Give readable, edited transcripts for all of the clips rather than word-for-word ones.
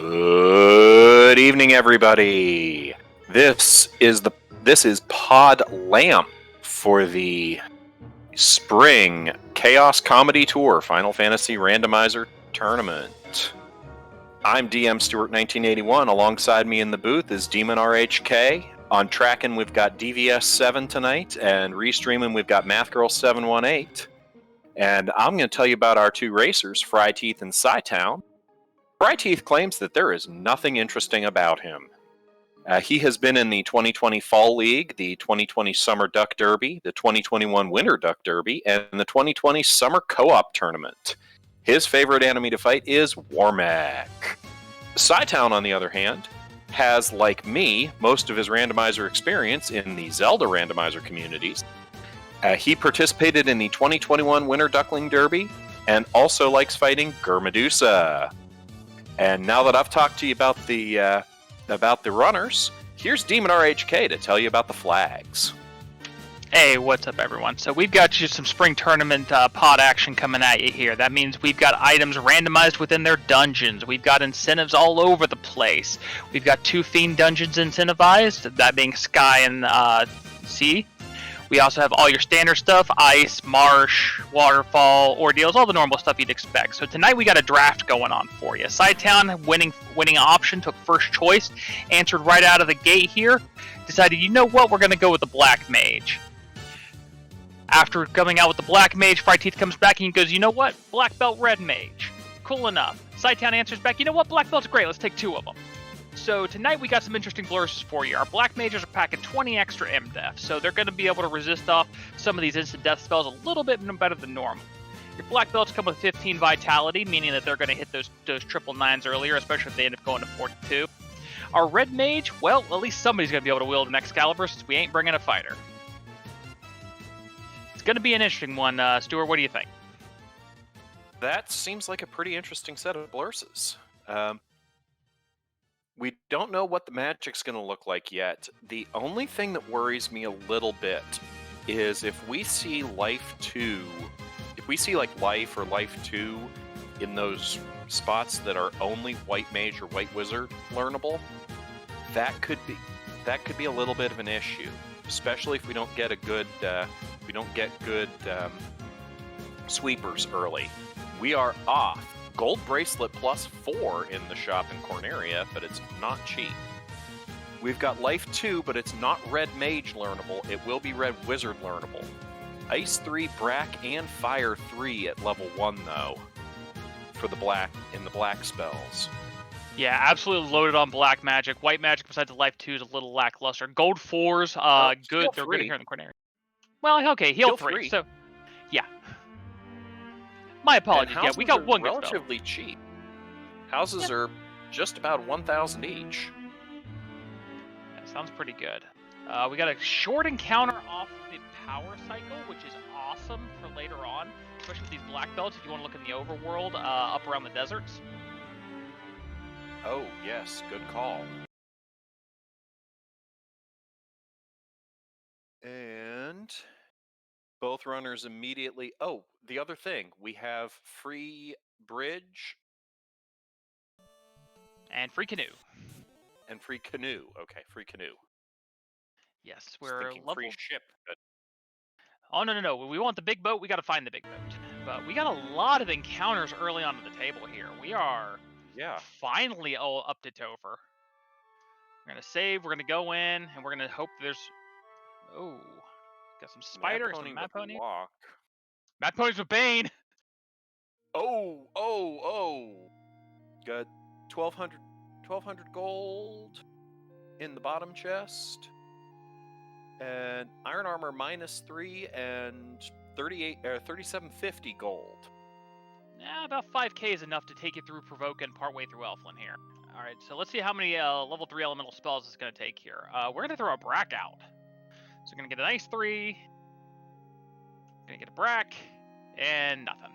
Good evening, everybody. This is Pod Lamp for the Spring Chaos Comedy Tour Final Fantasy Randomizer Tournament. I'm DM Stewart 1981. Alongside me in the booth is Demon RHK. On tracking, we've got DVS7 tonight, and restreaming, we've got MathGirl 718. And I'm going to tell you about our two racers, Fryteeth and Cytown. Fryteeth claims that there is nothing interesting about him. He has been in the 2020 Fall League, the 2020 Summer Duck Derby, the 2021 Winter Duck Derby, and the 2020 Summer Co-op Tournament. His favorite enemy to fight is Warmack. Cytown, on the other hand, has, like me, most of his randomizer experience in the Zelda randomizer communities. He participated in the 2021 Winter Duckling Derby, and also likes fighting Gurmedusa. And now that I've talked to you about the runners, here's Demon RHK to tell you about the flags. Hey, what's up, everyone? So we've got you some spring tournament pod action coming at you here. That means we've got items randomized within their dungeons. We've got incentives all over the place. We've got 2 Fiend dungeons incentivized, that being Sky and Sea. We also have all your standard stuff, ice, marsh, waterfall, ordeals, all the normal stuff you'd expect. So tonight we got a draft going on for you. Cytown, winning option, took first choice, answered right out of the gate here, decided, you know what, we're going to go with the Black Mage. After coming out with the Black Mage, Fryteeth comes back and he goes, you know what, Black Belt, Red Mage. Cool enough. Cytown answers back, you know what, Black Belt's great, let's take 2 of them. So tonight we got some interesting flourishes for you. Our Black Mages are packing 20 extra MDef, so they're going to be able to resist off some of these instant death spells a little bit better than normal. Your Black Belts come with 15 Vitality, meaning that they're going to hit those triple 9s earlier, especially if they end up going to 42. Our Red Mage, well, at least somebody's going to be able to wield an Excalibur since we ain't bringing a fighter. It's going to be an interesting one. Stuart, what do you think? That seems like a pretty interesting set of blurses. We don't know what the magic's going to look like yet. The only thing that worries me a little bit is if we see Life 2, if we see like Life or Life 2 in those spots that are only White Mage or White Wizard learnable, that could be a little bit of an issue, especially if we don't get good sweepers early. We are off. Gold bracelet +4 in the shop in Corneria, but it's not cheap. We've got Life 2, but it's not Red Mage learnable. It will be Red Wizard learnable. Ice 3, Brack, and Fire 3 at level 1, though, for the black spells. Yeah, absolutely loaded on Black Magic. White Magic, besides the Life 2, is a little lackluster. Gold 4's good. They're good here in the Corneria. Well, okay, heal 3. So, yeah. My apologies. Yeah, we got one good spell. Relatively cheap. Houses are just about 1,000 each. That sounds pretty good. We got a short encounter off the power cycle, which is awesome for later on, especially with these Black Belts if you want to look in the overworld up around the deserts. Oh, yes, good call. And both runners immediately... Oh, the other thing, we have free bridge. And free canoe. And free canoe. Okay, free canoe. Yes, we're level... free ship. But... Oh, no. We want the big boat, we got to find the big boat. But we got a lot of encounters early on the table here. We are finally all up to Topher. We're going to save, we're going to go in, and we're going to hope there's... Oh... Got some spider, some Mad Pony. Mad Ponies with Bane! Oh! Got 1,200 gold in the bottom chest. And Iron Armor -3 and 3,750 gold. Yeah, about 5k is enough to take you through Provoke and partway through Elflin here. Alright, so let's see how many level 3 elemental spells it's going to take here. We're going to throw a Brack out. So we're going to get an Ice 3, going to get a Brack, and nothing.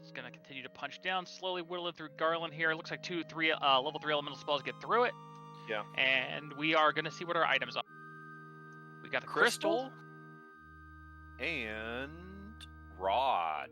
It's going to continue to punch down, slowly whittling through Garland here. It looks like level 3 elemental spells get through it. Yeah. And we are going to see what our items are. We got a crystal And Rod.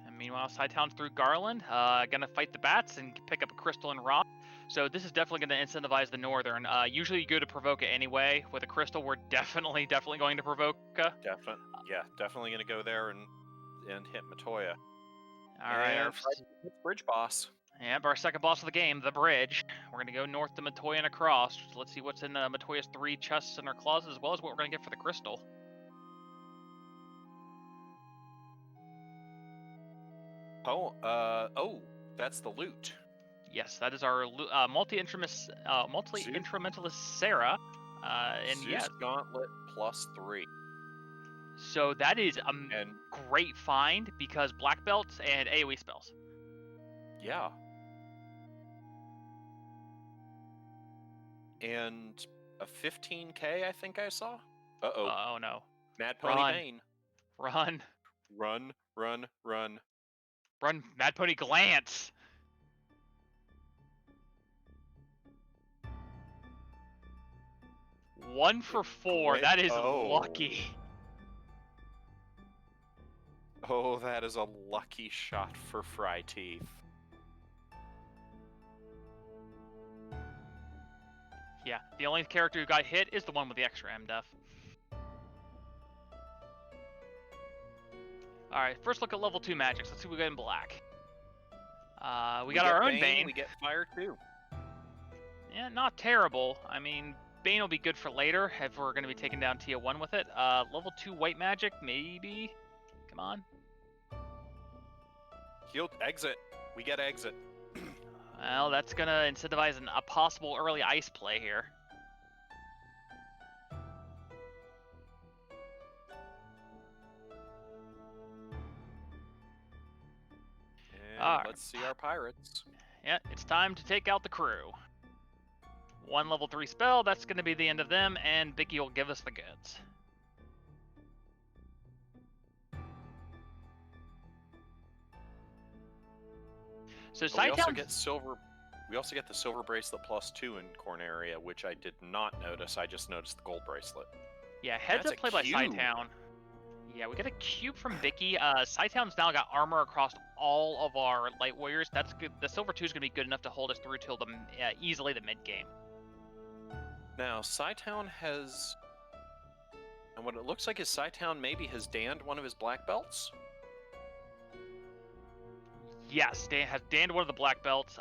And meanwhile, cytown's through Garland, gonna fight the bats and pick up a crystal and rock. So this is definitely going to incentivize the Northern. Usually you go to provoke it anyway. With a crystal, we're definitely going to provoke. Definitely going to go there and hit Matoya. All right, our bridge boss. Yep, our second boss of the game, the bridge. We're going to go north to Matoya and across. So let's see what's in Matoya's 3 chests and her claws, as well as what we're going to get for the crystal. Oh, that's the loot. Yes, that is our multi-instrumentalist Sarah. And Zeus Gauntlet +3. So that is a great find because black belts and AoE spells. Yeah. And a 15k, I think I saw. Uh-oh. Oh no. Mad Pony Bane. Run. Run. Run, Mad Pony Glance. One for 4. That is lucky. Oh, that is a lucky shot for fryteeth. Yeah, the only character who got hit is the one with the extra MDef. Alright, first look at level 2 magics. Let's see what we got in black. We got our own Bane. We get fire too. Yeah, not terrible. I mean, Bane will be good for later if we're going to be taking down Tier 1 with it. Level 2 white magic, maybe? Come on. He'll exit. We get exit. Well, that's going to incentivize a possible early ice play here. And let's see our pirates. Yeah, it's time to take out the crew. 1 level 3 spell, that's going to be the end of them, and Vicky will give us the goods. So we also get silver. We also get the silver bracelet +2 in Corneria, which I did not notice. I just noticed the gold bracelet. Yeah, heads up play by Cytown. Yeah, we get a cube from Vicky. Cytown's now got armor across all of our light warriors. That's good. The silver 2 is going to be good enough to hold us through till easily the mid game. Now, Cytown has, and what it looks like is Cytown maybe has danned one of his black belts. Yes, has danned one of the black belts.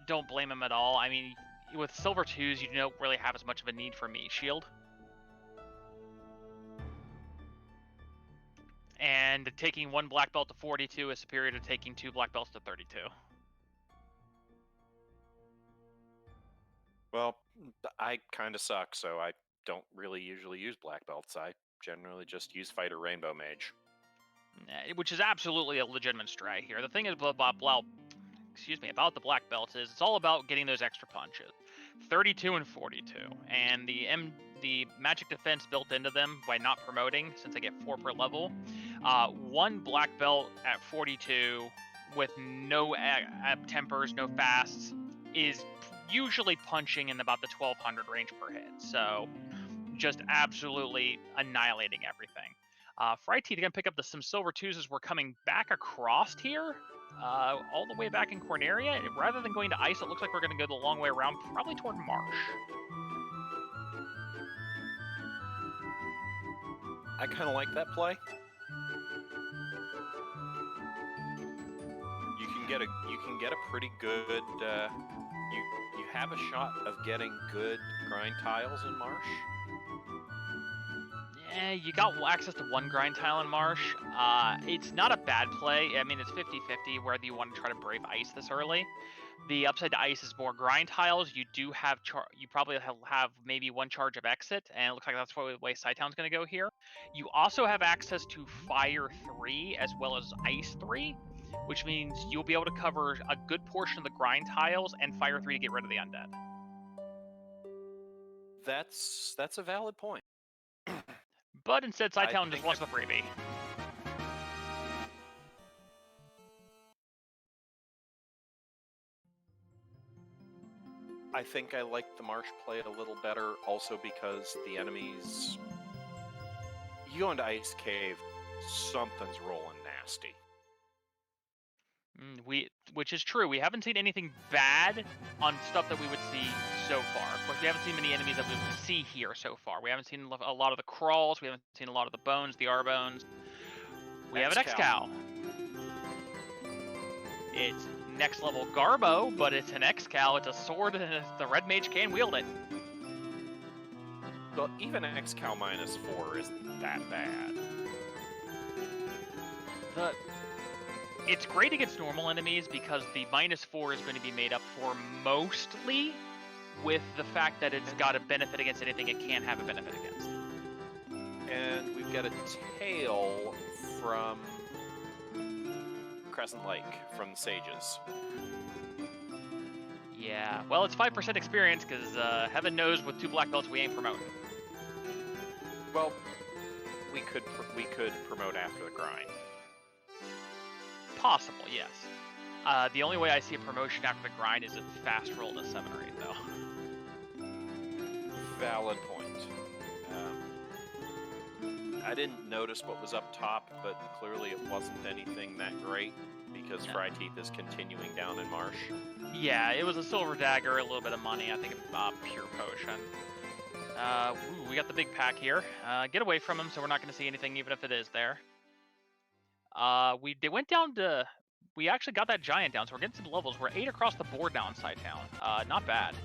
Don't blame him at all. I mean, with silver 2s, you don't really have as much of a need for meat shield. And taking 1 black belt to 42 is superior to taking 2 black belts to 32. Well, I kind of suck, so I don't really usually use black belts. I generally just use Fighter Rainbow Mage. Which is absolutely a legitimate strat here. The thing is about the black belts is it's all about getting those extra punches. 32 and 42. And the magic defense built into them by not promoting, since they get 4 per level. 1 black belt at 42 with no tempers, no fasts, is usually punching in about the 1200 range per hit. So just absolutely annihilating everything. fryteeth going to pick up some silver 2s as we're coming back across here. All the way back in Corneria. Rather than going to ice, it looks like we're going to go the long way around, probably toward marsh. I kind of like that play. You can get a pretty good. You have a shot of getting good grind tiles in marsh. Yeah, you got access to 1 grind tile in marsh. It's not a bad play. I mean, it's 50-50 whether you want to try to brave ice this early. The upside to ice is more grind tiles. You do have you probably have maybe 1 charge of exit, and it looks like that's the way Cytown's going to go here. You also have access to Fire 3 as well as Ice 3, which means you'll be able to cover a good portion of the grind tiles and Fire 3 to get rid of the undead. That's a valid point. But instead, Cytown just wants the freebie. I think I like the marsh play a little better, also because the enemies... You go into Ice Cave, something's rolling nasty. Which is true. We haven't seen anything bad on stuff that we would see so far. Of course, we haven't seen many enemies that we would see here so far. We haven't seen a lot of the crawls. We haven't seen a lot of the bones, the R-bones. We have an X-Cow. It's next level Garbo, but it's an X-Cow. It's a sword, and the red mage can wield it. Well, even X-Cow -4 isn't that bad. It's great against normal enemies because the -4 is going to be made up for mostly with the fact that it's got a benefit against anything it can't have a benefit against. And we've got a tail from Crescent Lake, from the Sages. Yeah, well, it's 5% experience because heaven knows with 2 black belts we ain't promoting. Well, we could promote after the grind. Possible, yes. The only way I see a promotion after the grind is a fast roll to 7 or 8, though. Valid point. I didn't notice what was up top, but clearly it wasn't anything that great because Fryteeth is continuing down in Marsh. Yeah, it was a silver dagger, a little bit of money. I think a pure potion. We got the big pack here. Get away from him, so we're not going to see anything, even if it is there. They went down to... We actually got that giant down, so we're getting some levels. We're 8 across the board now in cytown. Not bad.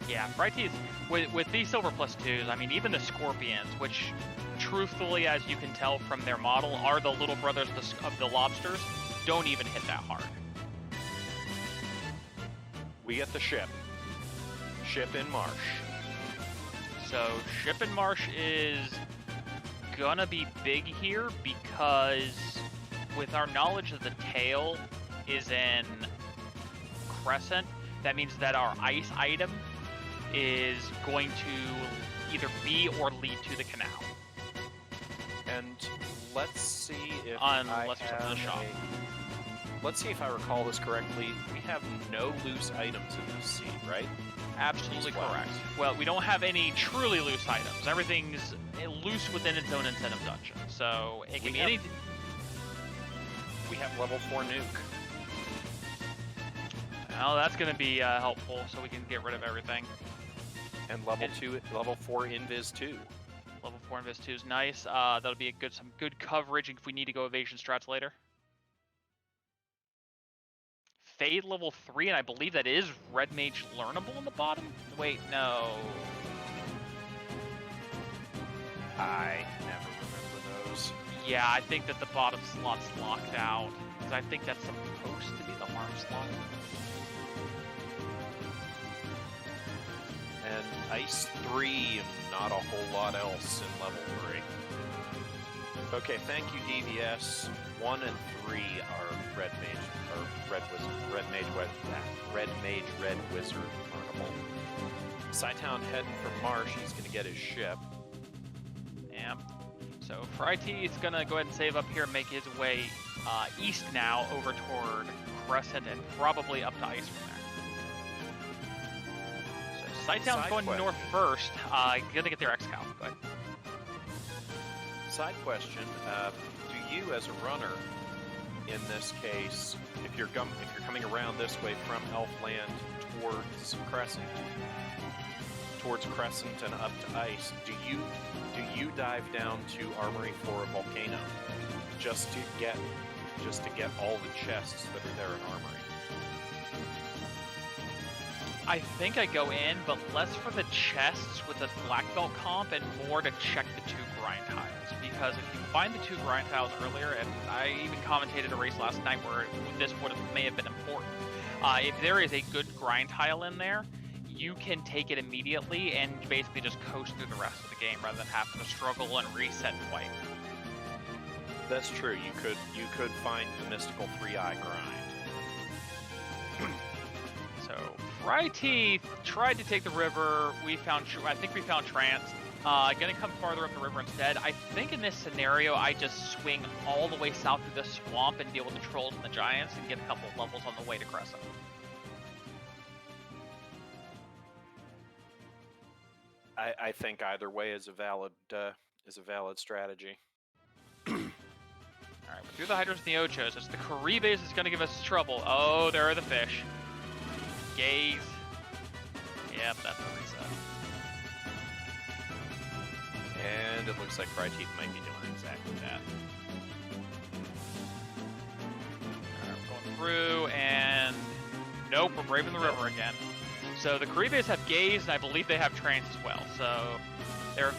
Yeah, fryteeth, with these silver +2s, I mean, even the scorpions, which, truthfully, as you can tell from their model, are the little brothers of the lobsters, don't even hit that hard. We get the ship. Ship in Marsh. So, ship in Marsh is gonna be big here because with our knowledge that the tail is in Crescent, that means that our ice item is going to either be or lead to the canal. And let's see if Unless it's up to the shop. Let's see if I recall this correctly. We have no loose items in this seed, right? Absolutely correct. Well, we don't have any truly loose items. Everything's loose within its own incentive dungeon. So it can be anything. We have level 4 nuke. Well, that's going to be helpful, so we can get rid of everything. And level 4 invis 2. Level 4 invis 2 is nice. That'll be some good coverage if we need to go evasion strats later. Fade level 3, and I believe that is red mage learnable in the bottom. Wait, no. I never remember those. Yeah, I think that the bottom slot's locked out because I think that's supposed to be the harm slot. And Ice 3, not a whole lot else in level 3. Okay, thank you, DVS. 1 and 3 are Red Wizard learnable. Cytown heading for Marsh, he's going to get his ship. Yeah. So fryteeth is going to go ahead and save up here and make his way east now over toward Crescent and probably up to Ice from there. So Cytown's going north first. Gonna get their X-Cow. Go ahead. Side question: do you, as a runner, in this case, if you're coming around this way from Elfland towards Crescent and up to Ice, do you dive down to Armory for a Volcano just to get all the chests that are there in Armory? I think I go in, but less for the chests with the black belt comp and more to check the 2 grind tiles. Because if you find the 2 grind tiles earlier, and I even commentated a race last night where this may have been important. If there is a good grind tile in there, you can take it immediately and basically just coast through the rest of the game rather than having to struggle and reset twice. That's true. You could find the mystical 3-eye grind. So fryteeth tried to take the river. I think we found Trance. Gonna come farther up the river instead. I think in this scenario, I just swing all the way south through the swamp and deal with the trolls and the giants and get a couple of levels on the way to Crescent. I think either way is a valid strategy. All right, we're through the Hydras and the Ochos. It's the Caribes that's going to give us trouble. Oh, there are the fish. Gaze. Yep, that's the reset. And it looks like fryteeth might be doing exactly that. All right, we're going through, and nope, we're braving the river again. So the Caribes have Gaze, and I believe they have Trance as well. So they're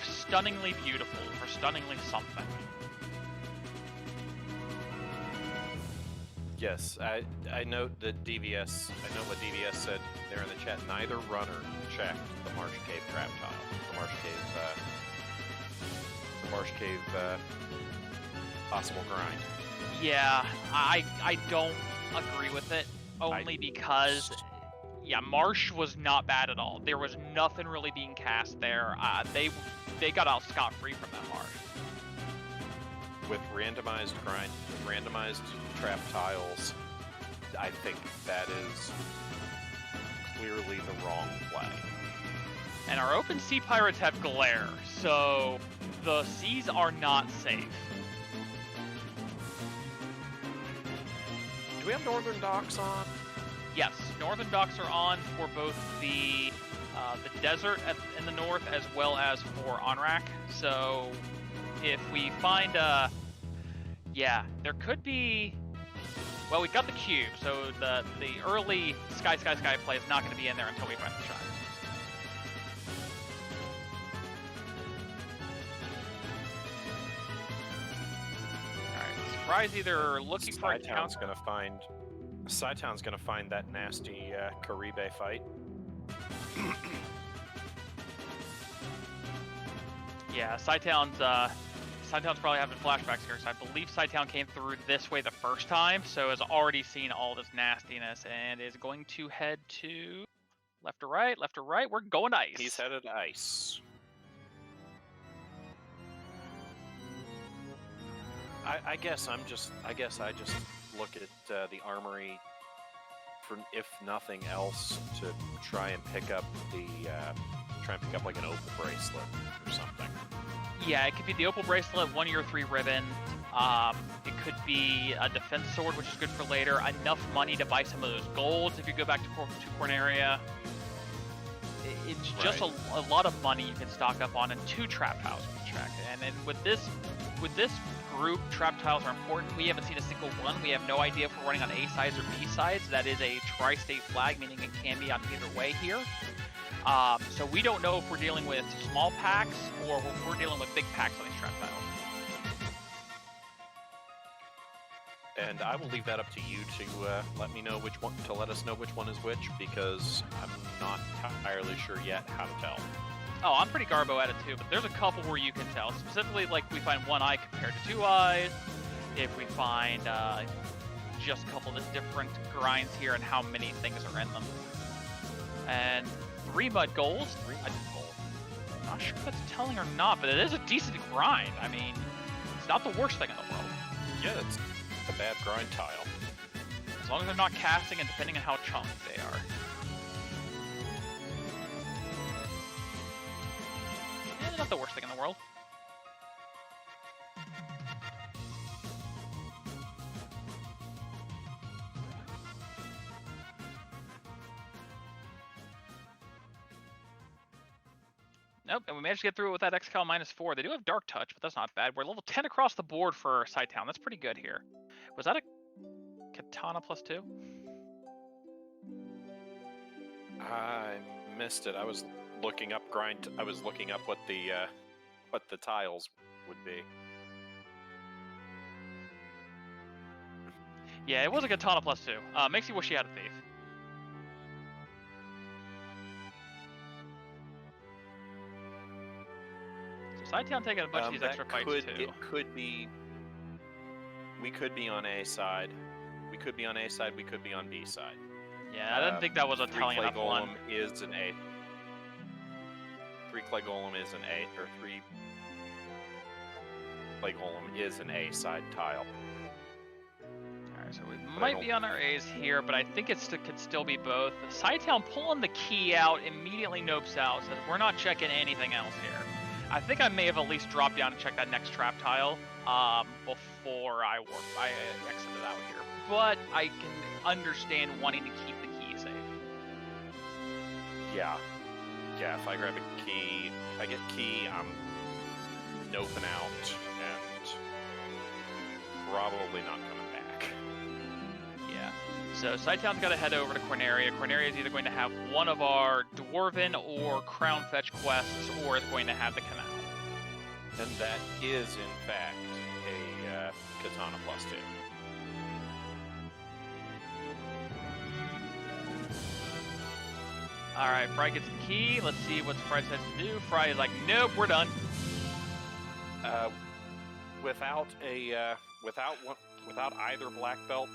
stunningly beautiful, or stunningly something. Yes, I note that DVS. I know what DVS said there in the chat. Neither runner checked the Marsh Cave trap tile. The Marsh Cave possible grind. Yeah, I don't agree with it. Only because, yeah, Marsh was not bad at all. There was nothing really being cast there. They got out scot-free from that Marsh. With randomized grind, randomized trap tiles, I think that is clearly the wrong play. And our open sea pirates have glare, so the seas are not safe. Do we have northern docks on? Yes, northern docks are on for both the desert in the north as well as for Onrak. So if we find yeah, there could be. Well, we got the cube, so the early sky play is not going to be in there until we find the shot. All right, surprise! Either looking for a Cytown's gonna find that nasty Caribe fight. Yeah, Cytown's probably having flashbacks here, so I believe Cytown came through this way the first time, so has already seen all this nastiness and is going to head to left or right, we're going to ice. He's headed to ice. I guess I just look at the armory for, if nothing else, to try and pick up like an opal bracelet or something. Yeah, it could be the opal bracelet, 1 year 3 ribbon. It could be a defense sword, which is good for later. Enough money to buy some of those golds if you go back to Corneria. It's just right. a lot of money you can stock up on, and 2 trap tiles you can check. And then with this group, trap tiles are important. We haven't seen a single one. We have no idea if we're running on A sides or B sides. That is a tri-state flag, meaning it can be on either way here. So we don't know if we're dealing with small packs or if we're dealing with big packs on these trap tiles. And I will leave that up to you to let us know which one is which, because I'm not entirely sure yet how to tell. Oh, I'm pretty garbo at it too, but there's a couple where you can tell. Specifically, like we find 1 eye compared to 2 eyes. If we find just a couple of different grinds here and how many things are in them. And 3 mud goals. 3 mud gold. I'm not sure if that's telling or not, but it is a decent grind. I mean, it's not the worst thing in the world. Yeah, it's a bad grind tile. As long as they're not casting and depending on how chunky they are. Yeah, not the worst thing in the world. Nope, and we managed to get through it with that XCal -4. They do have Dark Touch, but that's not bad. We're level 10 across the board for Cytown. That's pretty good here. Was that a Katana +2? I missed it. I was looking up I was looking up what the tiles would be. Yeah, it was a Katana +2. Makes you wish you had a Thief. Cytown taking a bunch of these extra fights too. It could be. We could be on A side. We could be on A side. We could be on B side. Yeah, I didn't think that was a telling enough one. 3 clay golem is an A. 3 clay golem is an A, or 3 clay golem is an A side tile. Alright, so we might be on our A's here, but I think it could still be both. Cytown pulling the key out immediately nopes out, says we're not checking anything else here. I think I may have at least dropped down and checked that next trap tile before I exited out here. But I can understand wanting to keep the key safe. Yeah. Yeah, if I grab a key, if I get key, I'm noping out and probably not coming back. Yeah. So Cytown's got to head over to Corneria. Corneria is either going to have one of our Dwarven or Crown Fetch quests, or it's going to have the Canal. And that is, in fact, a Katana +2. Alright, Fry gets the key. Let's see what Fry says to do. Fry is like, nope, we're done. Without either black belt,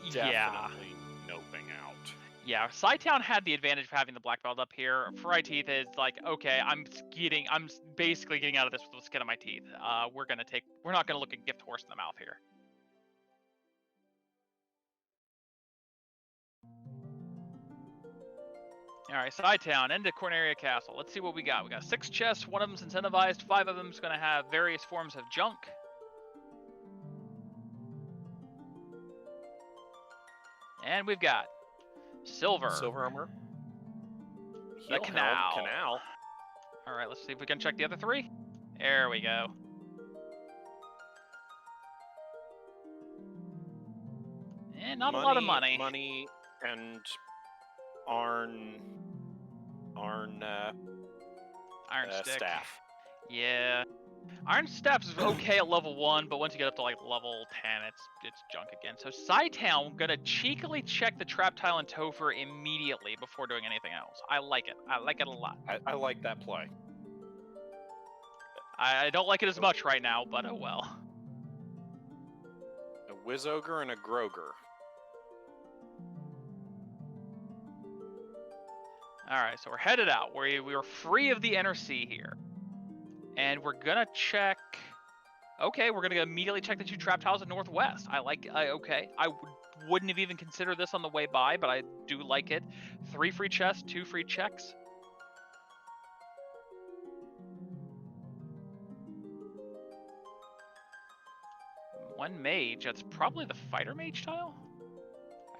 Yeah. definitely noping out. Yeah, Cytown had the advantage of having the black belt up here. Fryteeth is like, okay, I'm basically getting out of this with the skin of my teeth. We're not gonna look a gift horse in the mouth here. Alright, Cytown, into Corneria Castle. Let's see what we got. We got 6 chests, one of them's incentivized, 5 of them's gonna have various forms of junk. And we've got silver. Silver armor. The canal. Alright, let's see if we can check the other 3. There we go. And not a lot of money. Money and iron stick. staff. Yeah. Iron staff is okay at level 1, but once you get up to like level 10, it's junk again. So Cytown gonna cheekily check the trap tile and Topher immediately before doing anything else. I like it. I like it a lot. I like that play. I don't like it as much right now, but oh well. A Wiz Ogre and a Groger. Alright, so we're headed out. We were free of the NRC here. And we're gonna check... Okay, we're gonna immediately check the 2 trap tiles at northwest. Okay. I wouldn't have even considered this on the way by, but I do like it. 3 free chests, 2 free checks. One mage, that's probably the fighter mage tile?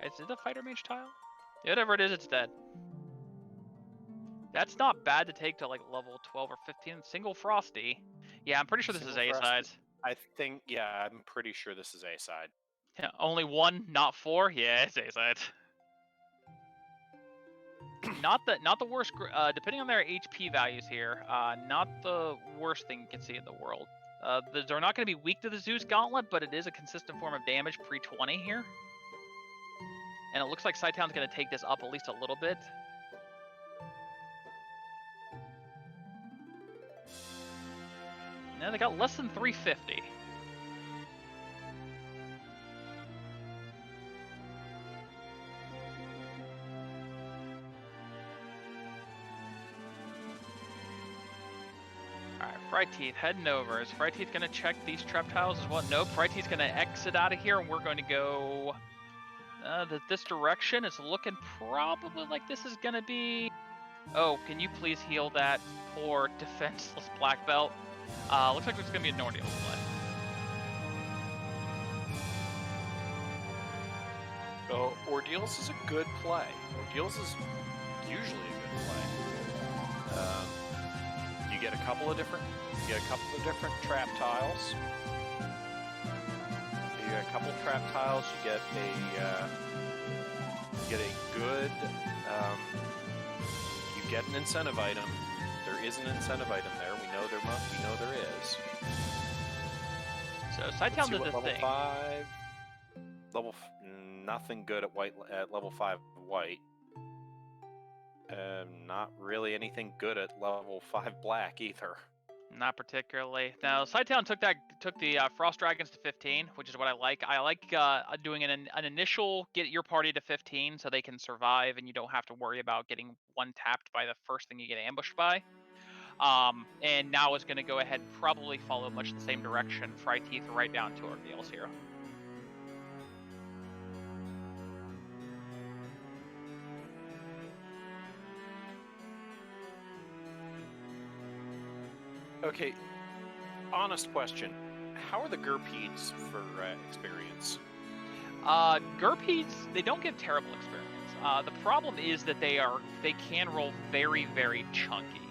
Is it a fighter mage tile? Whatever it is, it's dead. That's not bad to take to like level 12 or 15. Single Frosty. Yeah, I'm pretty sure this is A-side. I think, yeah, I'm pretty sure this is A-side. Yeah, only 1, not 4? Yeah, it's A-side. Not the worst, depending on their HP values here, not the worst thing you can see in the world. They're not going to be weak to the Zeus Gauntlet, but it is a consistent form of damage pre-20 here. And it looks like Cytown's going to take this up at least a little bit. No, they got less than 350. Alright, Fryteeth heading over. Is Fryteeth going to check these trap tiles as well? Nope, Fryteeth's going to exit out of here, and we're going to go this direction. It's looking probably like this is going to be... Oh, can you please heal that poor defenseless black belt? Looks like it's going to be a Nordeal play. Oh, Ordeals is a good play. Ordeals is usually a good play. You get a couple of different trap tiles. You get a couple of trap tiles. You get a good. You get an incentive item. There is an incentive item there. We know there is. So Cytown did the level thing. 5. Nothing good at white at level 5 white. Not really anything good at level 5 black either. Not particularly. Now, cytown took the Frost Dragons to 15, which is what I like. I like doing an initial get your party to 15 so they can survive and you don't have to worry about getting one tapped by the first thing you get ambushed by. And now it's going to go ahead and probably follow much the same direction. Fryteeth right down to ordeals here. Okay, honest question. How are the Gurpedes for experience? Gurpedes, they don't give terrible experience. The problem is that they can roll very, very chunky.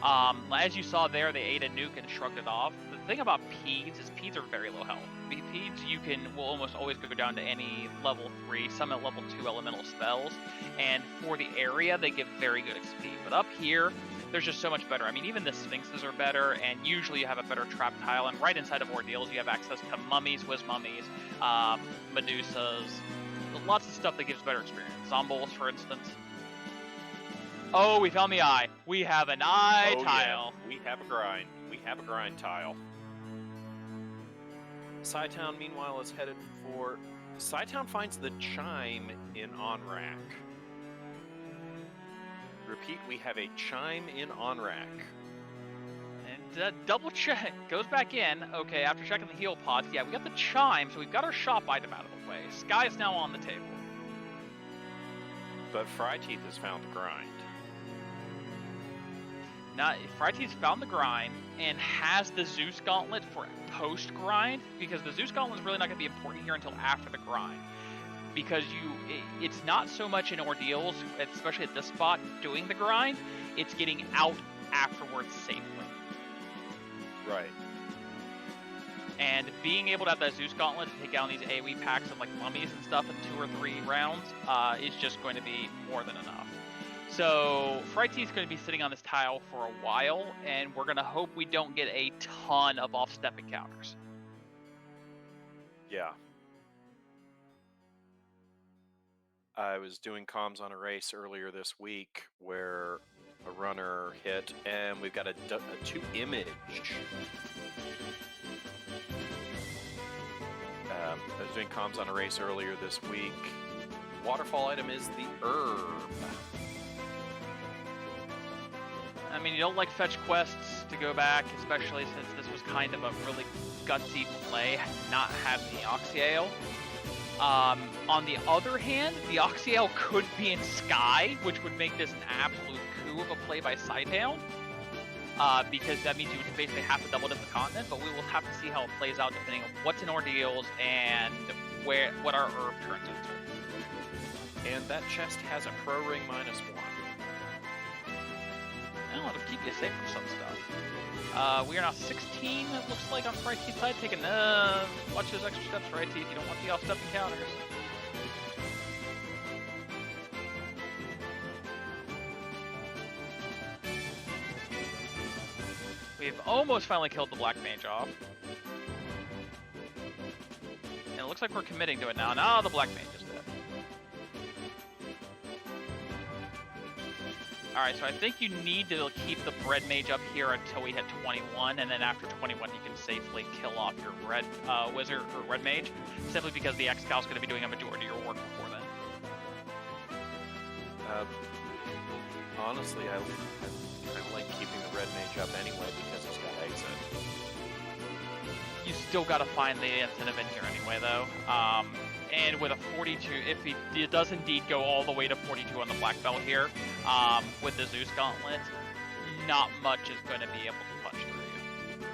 As you saw there, they ate a nuke and shrugged it off. The thing about Peds is Peds are very low health. Peds will almost always go down to any level 3, some at level 2 elemental spells, and for the area they give very good XP. But up here, there's just so much better. I mean, even the Sphinxes are better, and usually you have a better trap tile, and right inside of Ordeals you have access to mummies, whiz mummies, Medusas, lots of stuff that gives better experience. Zombols, for instance. Oh, we found the eye. We have an eye tile. Yeah. We have a grind. We have a grind tile. Cytown, meanwhile, is headed for... Cytown finds the chime in on-rack. Repeat, we have a chime in on-rack. And double check. Goes back in. Okay, after checking the heal pods, yeah, we got the chime, so we've got our shop item out of the way. Sky is now on the table. But Fryteeth has found the grind. Now, Fryteeth found the grind and has the Zeus Gauntlet for post-grind, because the Zeus Gauntlet is really not going to be important here until after the grind. Because it's not so much in Ordeals, especially at this spot, doing the grind, it's getting out afterwards safely. Right. And being able to have that Zeus Gauntlet to take down these AoE packs of like mummies and stuff in 2 or 3 rounds is just going to be more than enough. So Fryteeth is going to be sitting on this tile for a while, and we're going to hope we don't get a ton of off-step encounters. Yeah. I was doing comms on a race earlier this week where a runner hit, and we've got a 2 image. I was doing comms on a race earlier this week. Waterfall item is the herb. I mean, you don't like fetch quests to go back, especially since this was kind of a really gutsy play, not having the Oxyale. On the other hand, the Oxyale could be in Sky, which would make this an absolute coup of a play by cytown. Because that means you would basically have to double dip the continent, but we will have to see how it plays out depending on what's in Ordeals and what our herb turns into. And that chest has a pro ring -1. Well, it'll keep you safe from some stuff. We are now 16, it looks like, on Fryteeth's side. Taking, watch those extra steps, Fryteeth. You don't want the off-step encounters. We've almost finally killed the Black Mage off. And it looks like we're committing to it now. Now the Black Mage is dead. Alright, so I think you need to keep the Red Mage up here until we hit 21, and then after 21 you can safely kill off your Red Wizard or Red Mage, simply because the X-Cal is going to be doing a majority of your work before then. Honestly, I like keeping the Red Mage up anyway because he's got exit. You still got to find the incentive in here anyway, though. And with a 42, if he does indeed go all the way to 42 on the Black Belt here, with the Zeus Gauntlet, not much is going to be able to punch through you.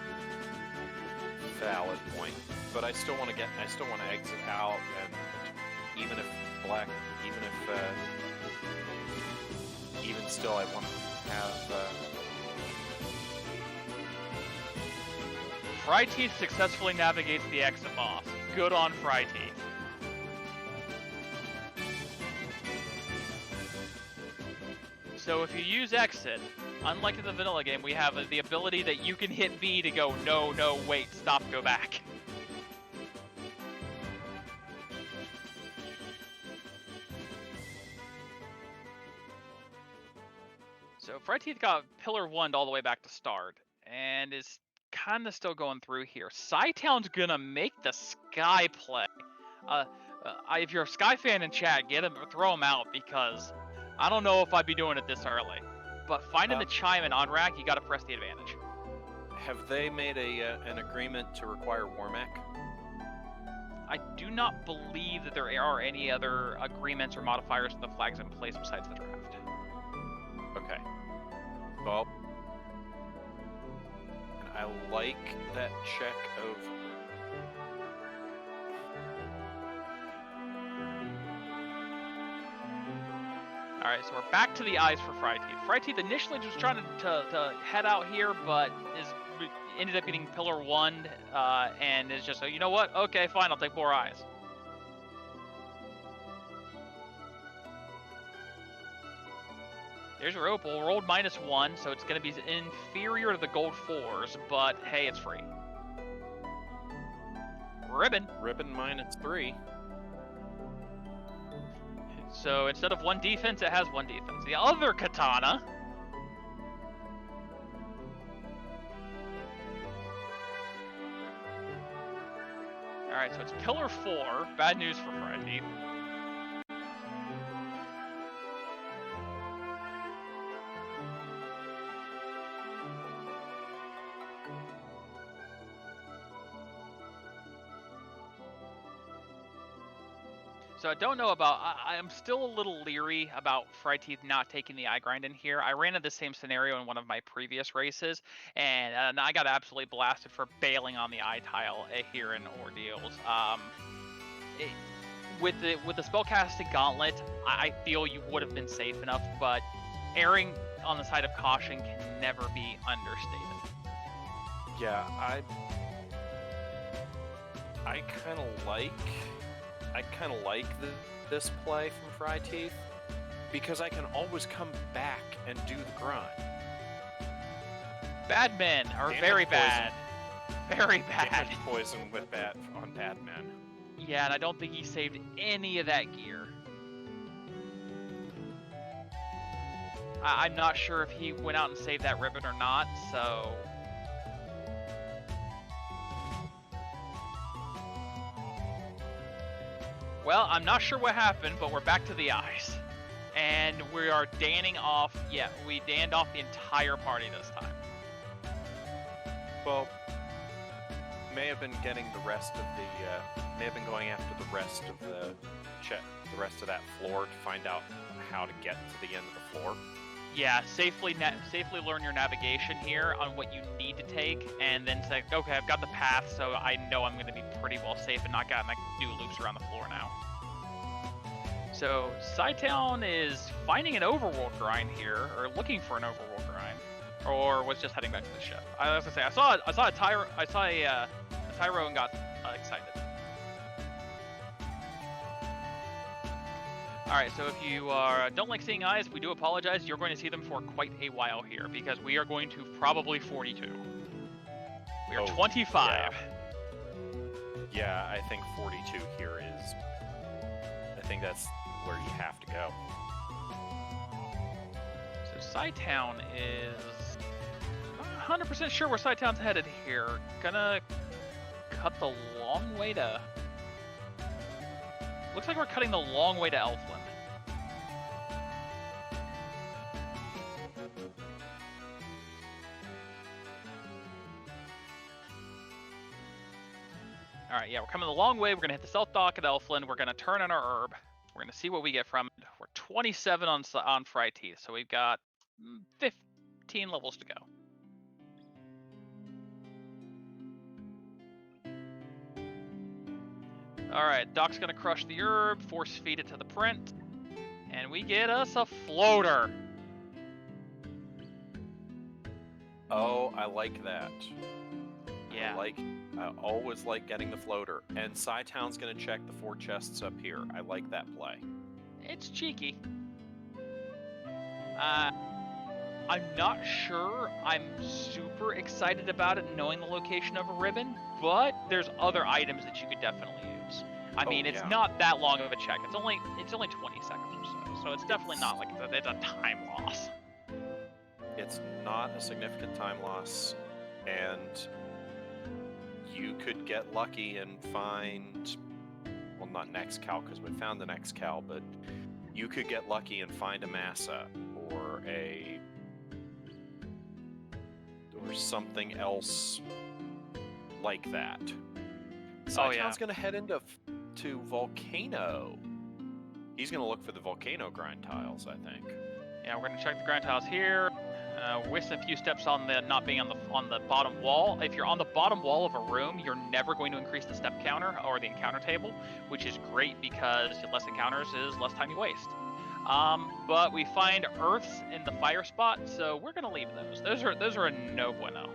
Valid point, but I still want to exit out, and even still, I want to have. Fryteeth successfully navigates the exit boss. Good on Fryteeth. So if you use exit, unlike in the vanilla game, we have the ability that you can hit B to go, no, wait, stop, go back. So Fryteeth got Pillar 1'd all the way back to start, and is kind of still going through here. Cytown's gonna make the Sky play. If you're a Sky fan in chat, get him, throw him out, because I don't know if I'd be doing it this early. But finding the chime in on rack, you got to press the advantage. Have they made an agreement to require Warmech? I do not believe that there are any other agreements or modifiers to the flags in place besides the draft. Okay. Well, I like that check of... Alright, so we're back to the eyes for fryteeth. Fryteeth initially just trying to head out here, but ended up getting pillar 1, and is just, you know what? Okay, fine, I'll take 4 eyes. There's a rope. We'll roll -1, so it's going to be inferior to the gold 4s, but hey, it's free. Ribbon. Ribbon -3. So instead of 1 defense, it has 1 defense. The other katana. Alright, so it's pillar 4. Bad news for fryteeth. So I don't know about, I'm still a little leery about fryteeth not taking the eye grind in here. I ran into the same scenario in one of my previous races, and I got absolutely blasted for bailing on the eye tile here in Ordeals. With the spellcasting gauntlet, I feel you would have been safe enough, but erring on the side of caution can never be understated. Yeah, I kind of like this play from fryteeth, because I can always come back and do the grind. Bad men are very bad. Very bad. Damage poison with bad men. Yeah, and I don't think he saved any of that gear. I'm not sure if he went out and saved that ribbon or not, so... Well, I'm not sure what happened, but we're back to the eyes. And we are danning off, yeah, we danned off the entire party this time. Well, may have been getting the rest of the, may have been going after the rest of the rest of that floor to find out how to get to the end of the floor. Yeah, safely learn your navigation here on what you need to take, and then say, okay, I've got the path, so I know I'm going to be pretty well safe and not got my do loops around the floor now. So Cytown is finding an overworld grind here, or looking for an overworld grind, or was just heading back to the ship. I was gonna say I saw a Tyro and got excited. Alright, so if you don't like seeing eyes, we do apologize. You're going to see them for quite a while here, because we are going to probably 42. We are 25. Yeah, I think 42 here is... I think that's where you have to go. So Cytown is... I'm not 100% sure where Cytown's headed here. Gonna cut the long way to... Looks like we're cutting the long way to Elfland. Alright, yeah, we're coming the long way. We're going to hit the South Dock at Elfland. We're going to turn on our herb. We're going to see what we get from it. We're 27 on fryteeth, so we've got 15 levels to go. Alright, Doc's going to crush the herb, force feed it to the print, and we get us a floater. Oh, I like that. Yeah. I always like getting the floater. And Cytown's going to check the 4 chests up here. I like that play. It's cheeky. I'm not sure I'm super excited about it knowing the location of a ribbon, but there's other items that you could definitely use. I mean, it's not that long of a check. It's only 20 seconds or so. So it's definitely not like it's a time loss. It's not a significant time loss. and you could get lucky and find, well, not next cal because we found the next cal, but you could get lucky and find a massa or something else like that. Cytown's going to head to Volcano. He's going to look for the Volcano grind tiles, I think. Yeah, we're going to check the grind tiles here. Wasting a few steps on the not being on the bottom wall. If you're on the bottom wall of a room, you're never going to increase the step counter or the encounter table, which is great because less encounters is less time you waste. But we find earths in the fire spot, so we're going to leave those. Those are a no bueno.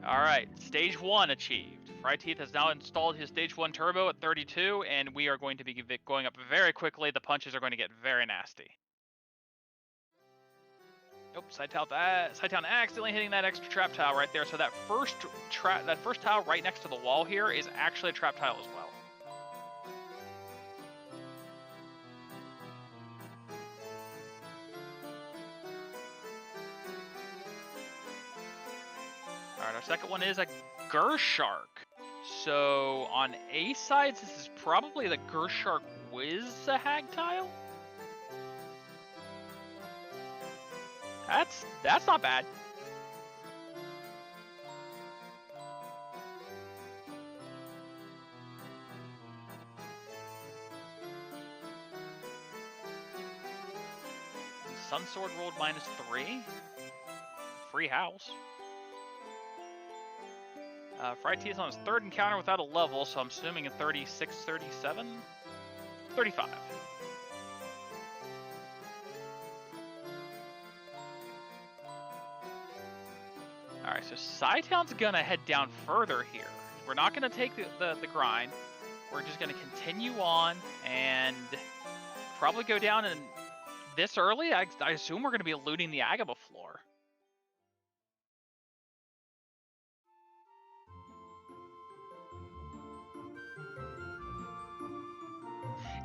All right, stage 1 achieved. Fryteeth has now installed his stage 1 turbo at 32, and we are going to be going up very quickly. The punches are going to get very nasty. Nope, cytown accidentally hitting that extra trap tile right there. So that first tile right next to the wall here is actually a trap tile as well. Alright, our second one is a Gershark. So on A sides, this is probably the Gershark Whiz-a-Hag tile. That's not bad. Sunsword rolled -3. Free house. Fryteeth on his third encounter without a level, so I'm assuming a 36, 37? 35. Alright, so Cytown's gonna head down further here. We're not gonna take the grind. We're just gonna continue on and probably go down, and this early, I assume we're gonna be looting the Agama floor.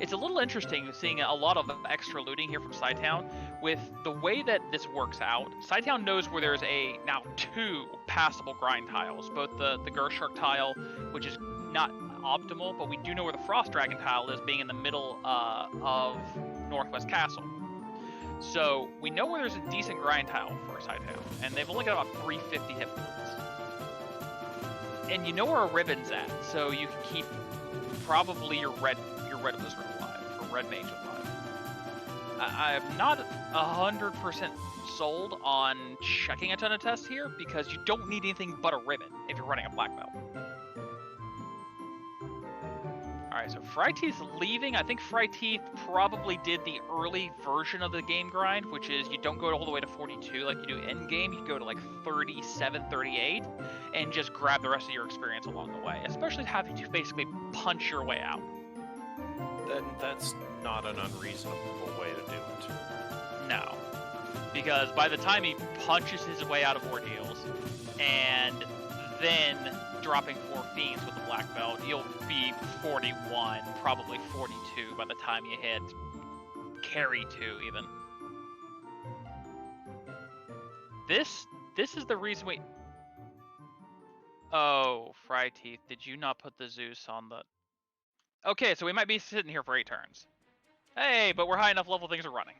It's a little interesting seeing a lot of extra looting here from Cytown. With the way that this works out, Cytown knows where there's now 2 passable grind tiles. Both the Gershark tile, which is not optimal, but we do know where the Frost Dragon tile is, being in the middle of Northwest Castle. So we know where there's a decent grind tile for Cytown, and they've only got about 350 hit points. And you know where a ribbon's at, so you can keep probably your red wizard alive, or red mage alive. I'm not 100% sold on checking a ton of tests here, because you don't need anything but a ribbon if you're running a black belt. Alright, so Fryteeth's leaving. I think Fryteeth probably did the early version of the game grind, which is you don't go all the way to 42 like you do end game. You go to like 37, 38, and just grab the rest of your experience along the way, especially having to basically punch your way out. Then that's not an unreasonable way to do it. No. Because by the time he punches his way out of ordeals, and then dropping 4 fiends with the black belt, you'll be 41, probably 42 by the time you hit carry 2 even. This is the reason we... Oh, Fryteeth, did you not put the Zeus on the... Okay, so we might be sitting here for 8 turns. Hey, but we're high enough level, things are running.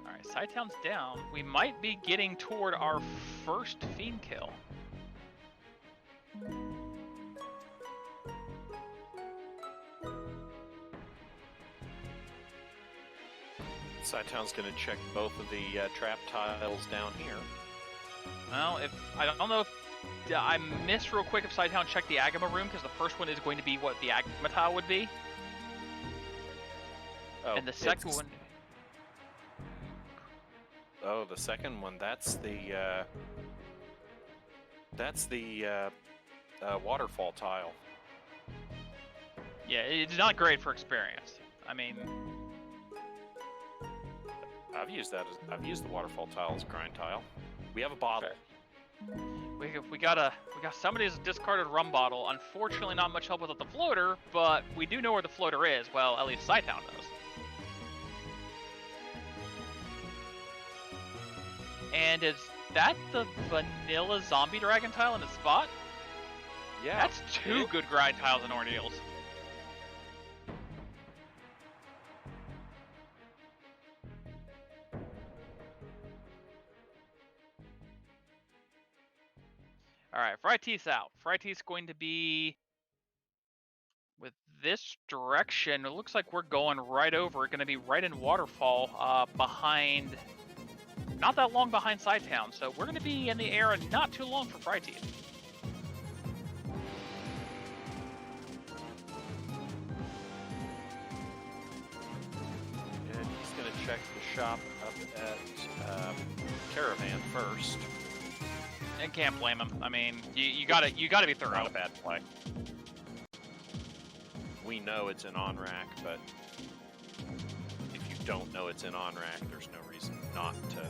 Alright, Cytown's down. We might be getting toward our first fiend kill. Cytown's going to check both of the trap tiles down here. Well, I don't know if I missed real quick if Cytown checked the Agama room, because the first one is going to be what the Agama tile would be. Oh, and the second one... Oh, the second one, that's the waterfall tile. Yeah, it's not great for experience. I mean... I've used the waterfall tile as a grind tile. We have a bottle. We got somebody's discarded rum bottle. Unfortunately, not much help with the floater, but we do know where the floater is. Well, at least cytown does. And is that the vanilla zombie dragon tile in the spot? Yeah. That's two good grind tiles and ordeals. Alright, fryteeth's out. Fryteeth's going to be with this direction. It looks like we're going right over. It's going to be right in Waterfall, behind, not that long behind cytown. So we're going to be in the air and not too long for fryteeth. And he's going to check the shop up at Caravan first. And can't blame him. I mean, you gotta be thorough. Not a bad play. We know it's in on-rack, but if you don't know it's in on-rack, there's no reason not to.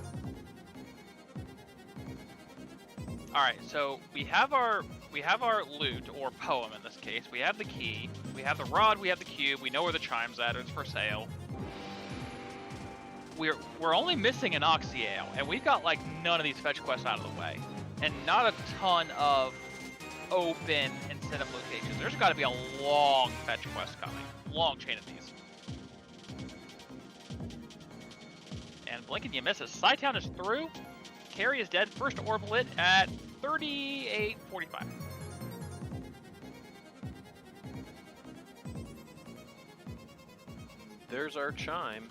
All right, so we have our loot, or poem in this case. We have the key, we have the rod, we have the cube. We know where the chime's at. It's for sale. We're only missing an Oxyale, and we've got like none of these fetch quests out of the way, and not a ton of open incentive locations. There's got to be a long fetch quest coming, long chain of these. And blink and you miss it. Cytown is through. Carry is dead. First orb lit at 38:45. There's our chime.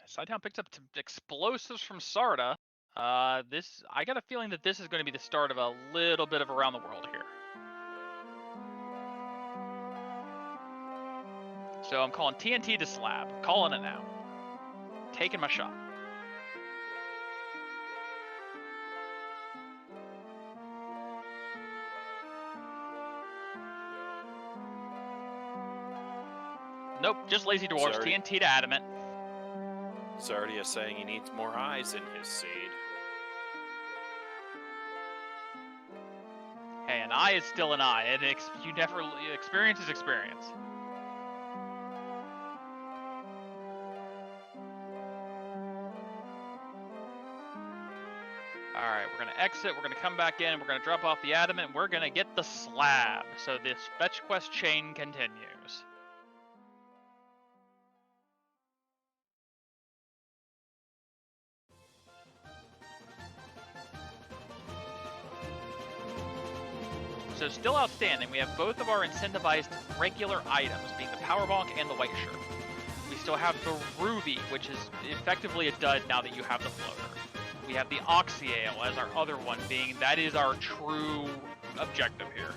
Cytown picks up explosives from Sarda. I got a feeling that this is going to be the start of a little bit of around the world here. So I'm calling TNT to slab. Calling it now. Taking my shot. Nope, just lazy dwarves. TNT to adamant. Zardia saying he needs more eyes in his seed. Hey, an eye is still an eye, and experience is experience. Alright, we're going to exit, we're going to come back in, we're going to drop off the adamant, and we're going to get the slab. So this fetch quest chain continues. So still outstanding, we have both of our incentivized regular items, being the power bonk and the white shirt. We still have the ruby, which is effectively a dud now that you have the floater. We have the Oxyale as our other one, being that is our true objective here.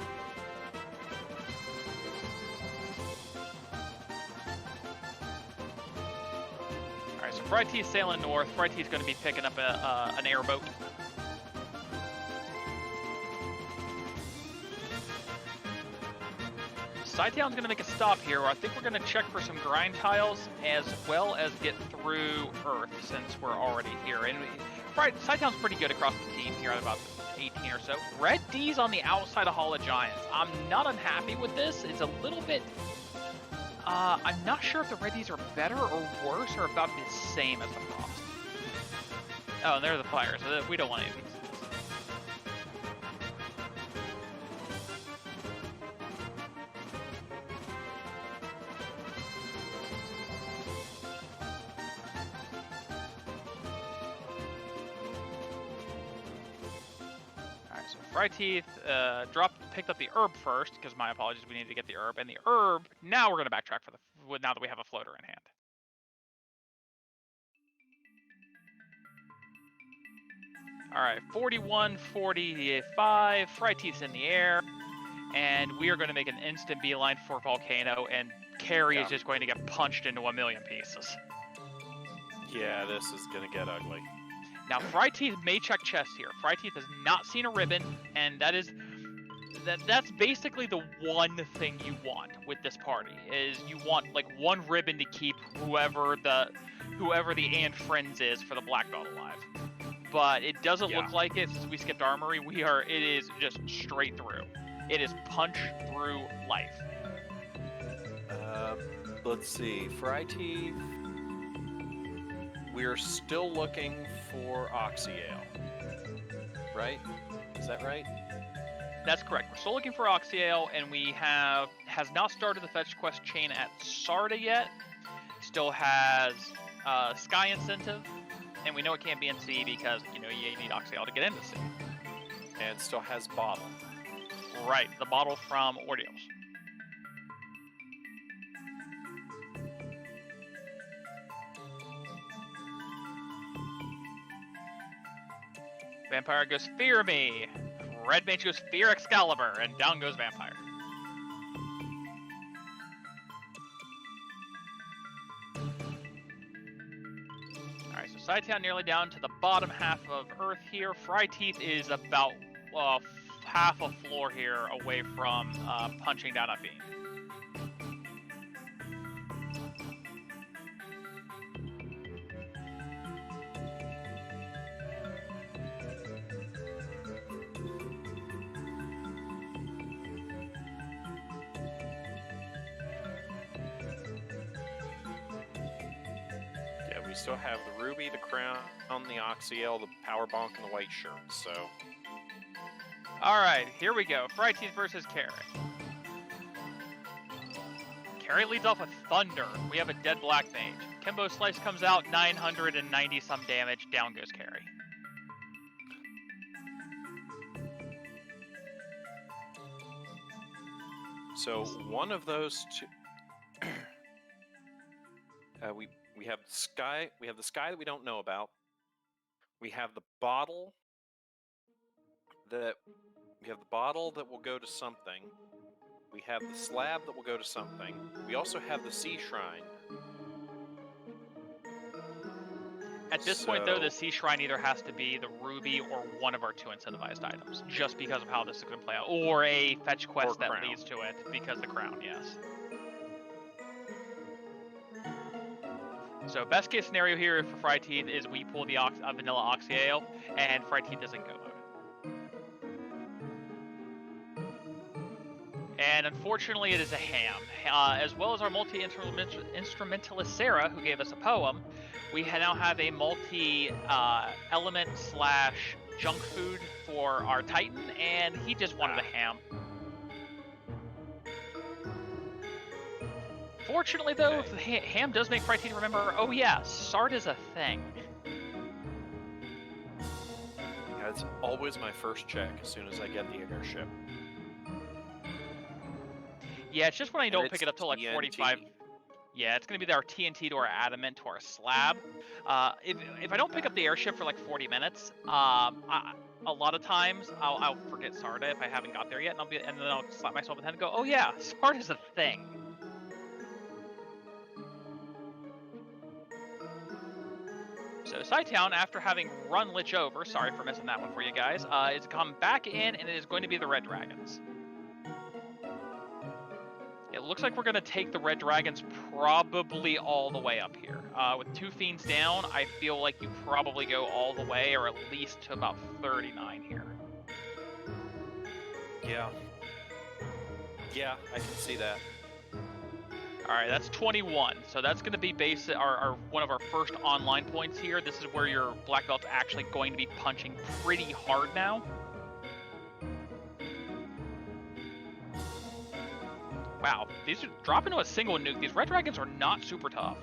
Alright, so fryteeth's sailing north. Fryteeth's going to be picking up an airboat. Cytown's going to make a stop here, where I think we're going to check for some grind tiles as well as get through Earth, since we're already here. And Cytown's pretty good across the team here at about 18 or so. Red D's on the outside of Hall of Giants. I'm not unhappy with this. It's a little bit... I'm not sure if the Red D's are better or worse or about the same as the Frost. Oh, and there are the fires. We don't want any of these. Fryteeth picked up the herb first, because my apologies, we needed to get the herb. And the herb, now we're going to backtrack now that we have a floater in hand. Alright, 41-45, Fryteeth's in the air, and we are going to make an instant beeline for Volcano, and Carrie is just going to get punched into a million pieces. Yeah, this is going to get ugly. Now, Fryteeth may check chest here. Fryteeth has not seen a ribbon, and that is that's basically the one thing you want with this party, is you want like one ribbon to keep whoever the and friends is for the black belt alive. But it doesn't look like it since we skipped armory. It is just straight through. It is punch through life. Let's see, fryteeth. We're still looking for Oxyale, right? Is that right? That's correct. We're still looking for Oxyale, and has not started the fetch quest chain at Sarda yet. Still has Sky Incentive, and we know it can't be in C because you need Oxyale to get into C. And still has Bottle. Right, the bottle from Ordeals. Vampire goes Fear Me. Red Mage goes Fear Excalibur, and down goes Vampire. Alright, so cytown nearly down to the bottom half of Earth here. fryteeth is about half a floor here away from punching down a fiend. We still have the Ruby, the Crown, the Oxyale, the Power Bonk, and the White Shirt, so... Alright, here we go. fryteeth versus Carrie. Carrie leads off with Thunder. We have a dead Black Mage. Kimbo Slice comes out, 990 some damage. Down goes Carrie. So one of those two... We have the sky. We have the sky that we don't know about. We have the bottle that will go to something. We have the slab that will go to something. We also have the sea shrine. At this point, though, the sea shrine either has to be the ruby or one of our two incentivized items, just because of how this is going to play out, or a fetch quest that leads to it, because the crown, yes. So best case scenario here for fryteeth is we pull the vanilla Oxyale, and fryteeth doesn't go mode. And unfortunately, it is a ham. As well as our multi-instrumentalist Sarah, who gave us a poem, we now have a multi-element / junk food for our Titan, and he just wanted a ham. Fortunately, though, the ham does make fryteeth remember, oh yeah, Sard is a thing. That's always my first check as soon as I get the airship. Yeah, it's just when I don't pick it up till like 45. Yeah, it's going to be our TNT to our adamant to our slab. If I don't pick up the airship for like 40 minutes, a lot of times I'll forget Sarda if I haven't got there yet, and then I'll slap myself in the head and go, oh yeah, Sard is a thing. So cytown, after having run Lich over, sorry for missing that one for you guys, is come back in, and it is going to be the Red Dragons. It looks like we're going to take the Red Dragons probably all the way up here. With 2 Fiends down, I feel like you probably go all the way, or at least to about 39 here. Yeah. Yeah, I can see that. Alright, that's 21. So that's going to be one of our first online points here. This is where your Black Belt's actually going to be punching pretty hard now. Wow, these are dropping to a single nuke. These Red Dragons are not super tough.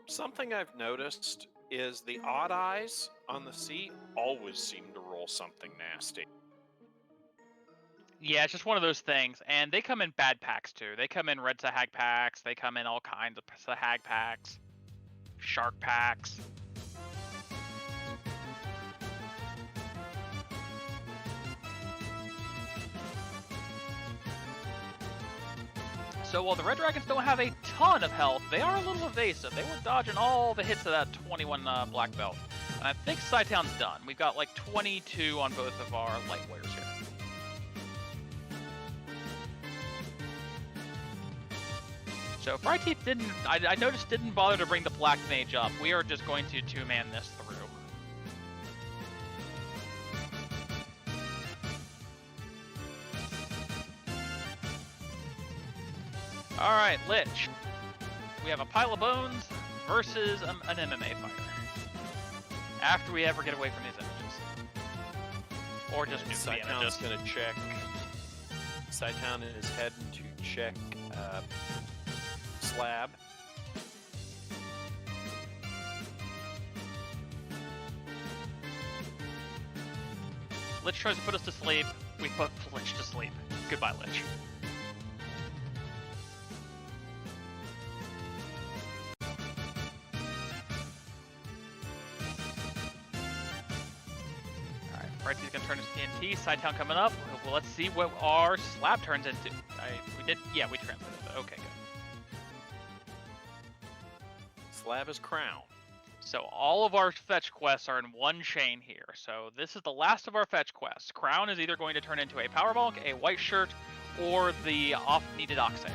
Something I've noticed is the odd eyes on the sea always seem to roll something nasty. Yeah, it's just one of those things. And they come in bad packs, too. They come in red Sahag packs. They come in all kinds of Sahag packs. Shark packs. So while the Red Dragons don't have a ton of health, they are a little evasive. They were dodging all the hits of that 21 Black Belt. And I think Cytown's done. We've got like 22 on both of our light warriors here. So fryteeth didn't, I noticed, didn't bother to bring the Black Mage up. We are just going to two-man this through. Alright, Lich. We have a pile of bones versus an MMA fighter. After we ever get away from these images. Or just nuke the images. Cytown's gonna check. Cytown is heading to check slab. Lich tries to put us to sleep. We put Lich to sleep. Goodbye, Lich. Fryteeth's gonna turn his TNT. Cytown coming up. Well, let's see what our slab turns into. We translated it. Okay, good. Slab is crown. So all of our fetch quests are in one chain here. So this is the last of our fetch quests. Crown is either going to turn into a power bulk, a white shirt, or the oft-needed Oxeo.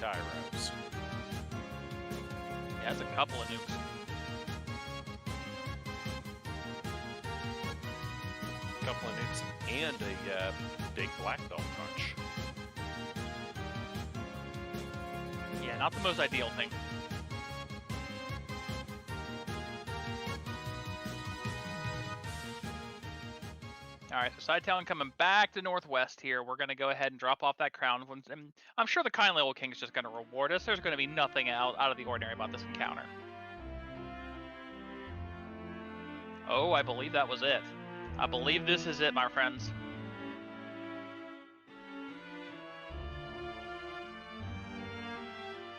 Tyros. Yeah, that's a couple of nukes. Couple of nukes and a big black belt punch. Yeah, not the most ideal thing. Alright, so Cytown coming back to Northwest here. We're going to go ahead and drop off that crown. And I'm sure the kindly old king is just going to reward us. There's going to be nothing out of the ordinary about this encounter. Oh, I believe that was it. I believe this is it, my friends.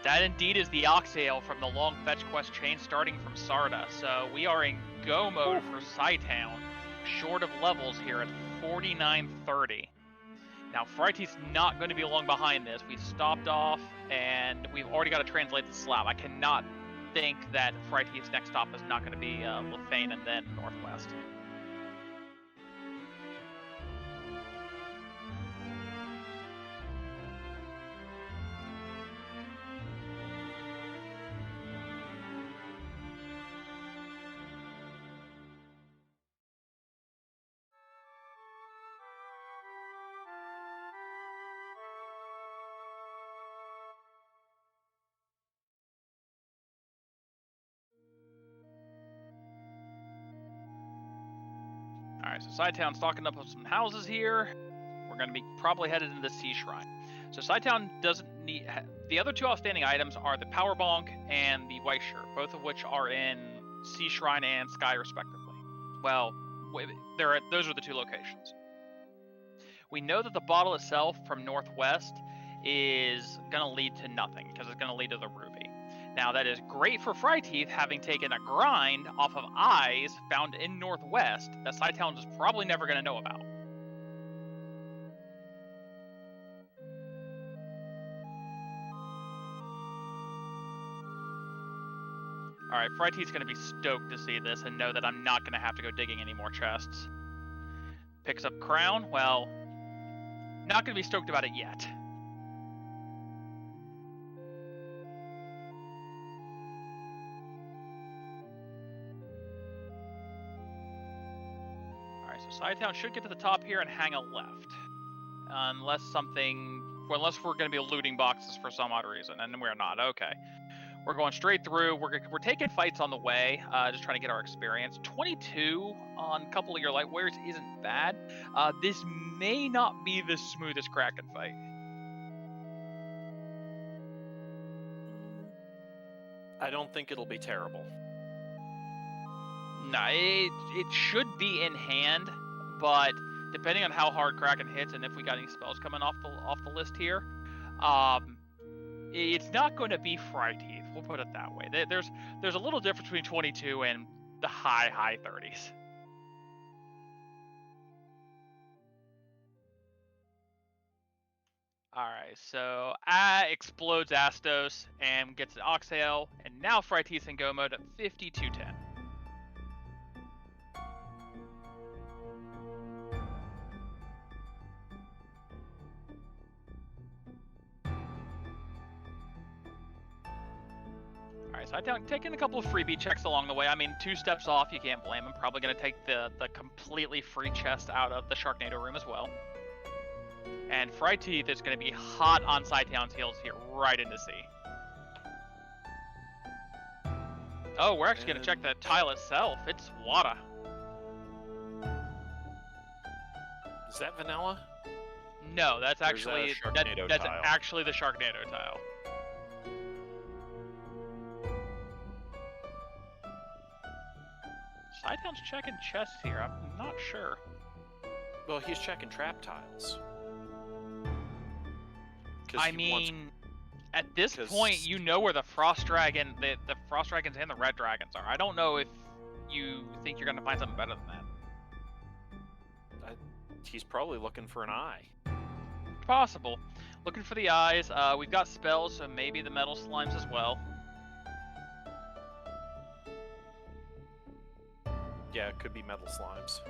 That indeed is the Oxale from the long fetch quest chain starting from Sarda. So we are in go mode for Cytown. Short of levels here at 4930. Now, fryteeth's not going to be long behind this. We've stopped off, and we've already got to translate the slab. I cannot think that fryteeth's next stop is not going to be Lefane and then Northwest. Alright, so Cytown's stocking up on some houses here. We're going to be probably headed into the Sea Shrine. So Cytown doesn't need... The other two outstanding items are the Power Bonk and the White Shirt, both of which are in Sea Shrine and Sky, respectively. Well, those are the two locations. We know that the bottle itself from Northwest is going to lead to nothing, because it's going to lead to the Ruby. Now, that is great for fryteeth, having taken a grind off of eyes found in Northwest that Cytown is probably never going to know about. Alright, fryteeth's going to be stoked to see this and know that I'm not going to have to go digging any more chests. Picks up crown. Well, not going to be stoked about it yet. So Cytown should get to the top here and hang a left. Unless we're going to be looting boxes for some odd reason, and we're not. Okay. We're going straight through. We're taking fights on the way, just trying to get our experience. 22 on a couple of your light warriors isn't bad. This may not be the smoothest Kraken fight. I don't think it'll be terrible. No, it should be in hand, but depending on how hard Kraken hits and if we got any spells coming off the list here, it's not going to be fryteeth. We'll put it that way. There's a little difference between 22 and the high 30s. Alright, so explodes Astos and gets an Oxtail, and now fryteeth in go mode at 5210. Alright, so I'm taking a couple of freebie checks along the way. I mean, 2 steps off, you can't blame him. Probably going to take the completely free chest out of the Sharknado room as well. And fryteeth is going to be hot on cytown's heels here, right into C. Oh, we're actually going to check the tile itself. It's Wada. Is that vanilla? No, that's actually that's tile? actually the Sharknado tile. Cytown's checking chests here. I'm not sure. Well, he's checking trap tiles. I mean, at this point, you know where the Frost Dragon, the Frost Dragons and the Red Dragons are. I don't know if you think you're going to find something better than that. He's probably looking for an eye. Possible. Looking for the eyes. We've got spells, so maybe the metal slimes as well. Yeah, it could be metal slimes.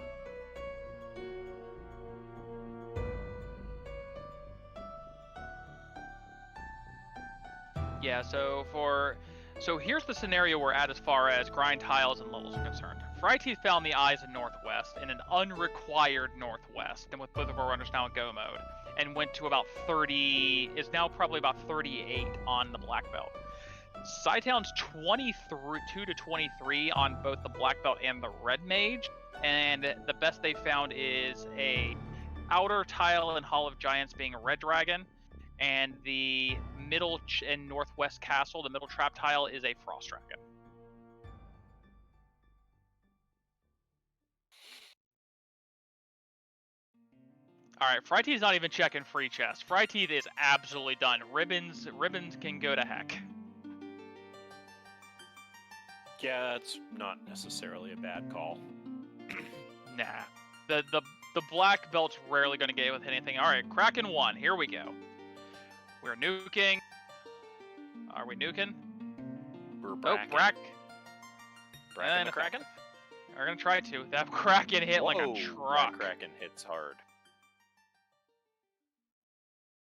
Yeah, so here's the scenario we're at as far as grind tiles and levels are concerned. fryteeth found the eyes in Northwest, in an unrequired Northwest, and with both of our runners now in go mode, and went to about 30, is now probably about 38 on the black belt. cytown's 22 to 23 on both the black belt and the red mage, and the best they found is a outer tile in Hall of Giants being a red dragon, and the middle and northwest castle, the middle trap tile, is a frost dragon. Alright, fryteeth's not even checking free chest. fryteeth is absolutely done. Ribbons can go to heck. Yeah, that's not necessarily a bad call. Nah. The black belt's rarely going to get with anything. Alright, Kraken 1, here we go. We're nuking. Are we nuking? We're bracking. Oh, Bracking the Kraken? We're going to try to. That Kraken hit like a truck. That Kraken hits hard.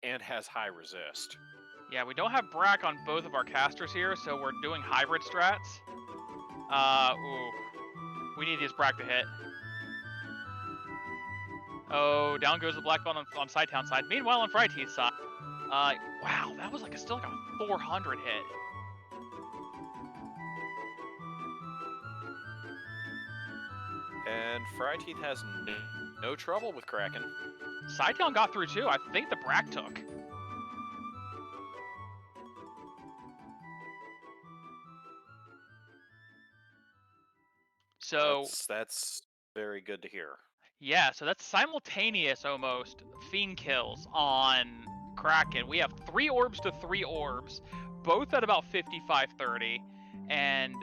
And has high resist. Yeah, we don't have Brack on both of our casters here, so we're doing hybrid strats. Ooh. We need his Brack to hit. Oh, down goes the black belt on cytown side. Meanwhile, on fryteeth's side. Wow, that was still like a 400 hit. And fryteeth has no trouble with Kraken. cytown got through too. I think the Brack took. So that's very good to hear. Yeah, so that's simultaneous almost fiend kills on Kraken. We have 3 orbs to 3 orbs, both at about 55-30, and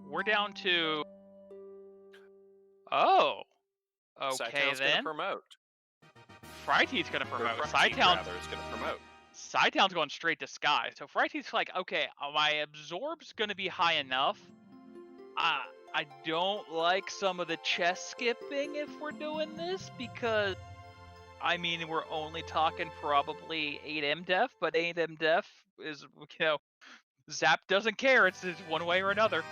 we're down to. Oh, okay cytown's then. Gonna promote. fryteeth's gonna promote. cytown's going straight to Sky. So fryteeth's like, okay, my absorb's gonna be high enough. I don't like some of the chest skipping if we're doing this, because, I mean, we're only talking probably 8M def, but 8M def is, Zap doesn't care, it's one way or another.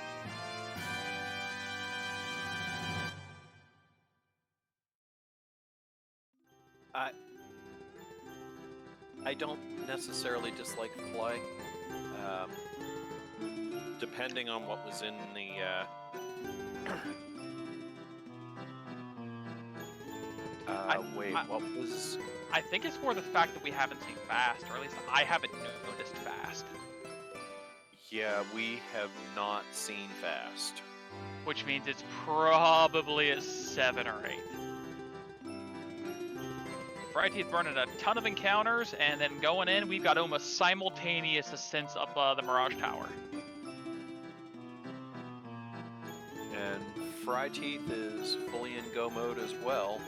I don't necessarily dislike the play. Depending on what was in the what was? I think it's more the fact that we haven't seen fast, or at least I haven't noticed fast. Yeah, we have not seen fast. Which means it's probably a 7 or 8. fryteeth burning a ton of encounters, and then going in, we've got almost simultaneous ascents up the Mirage Tower. And fryteeth is fully in go mode as well.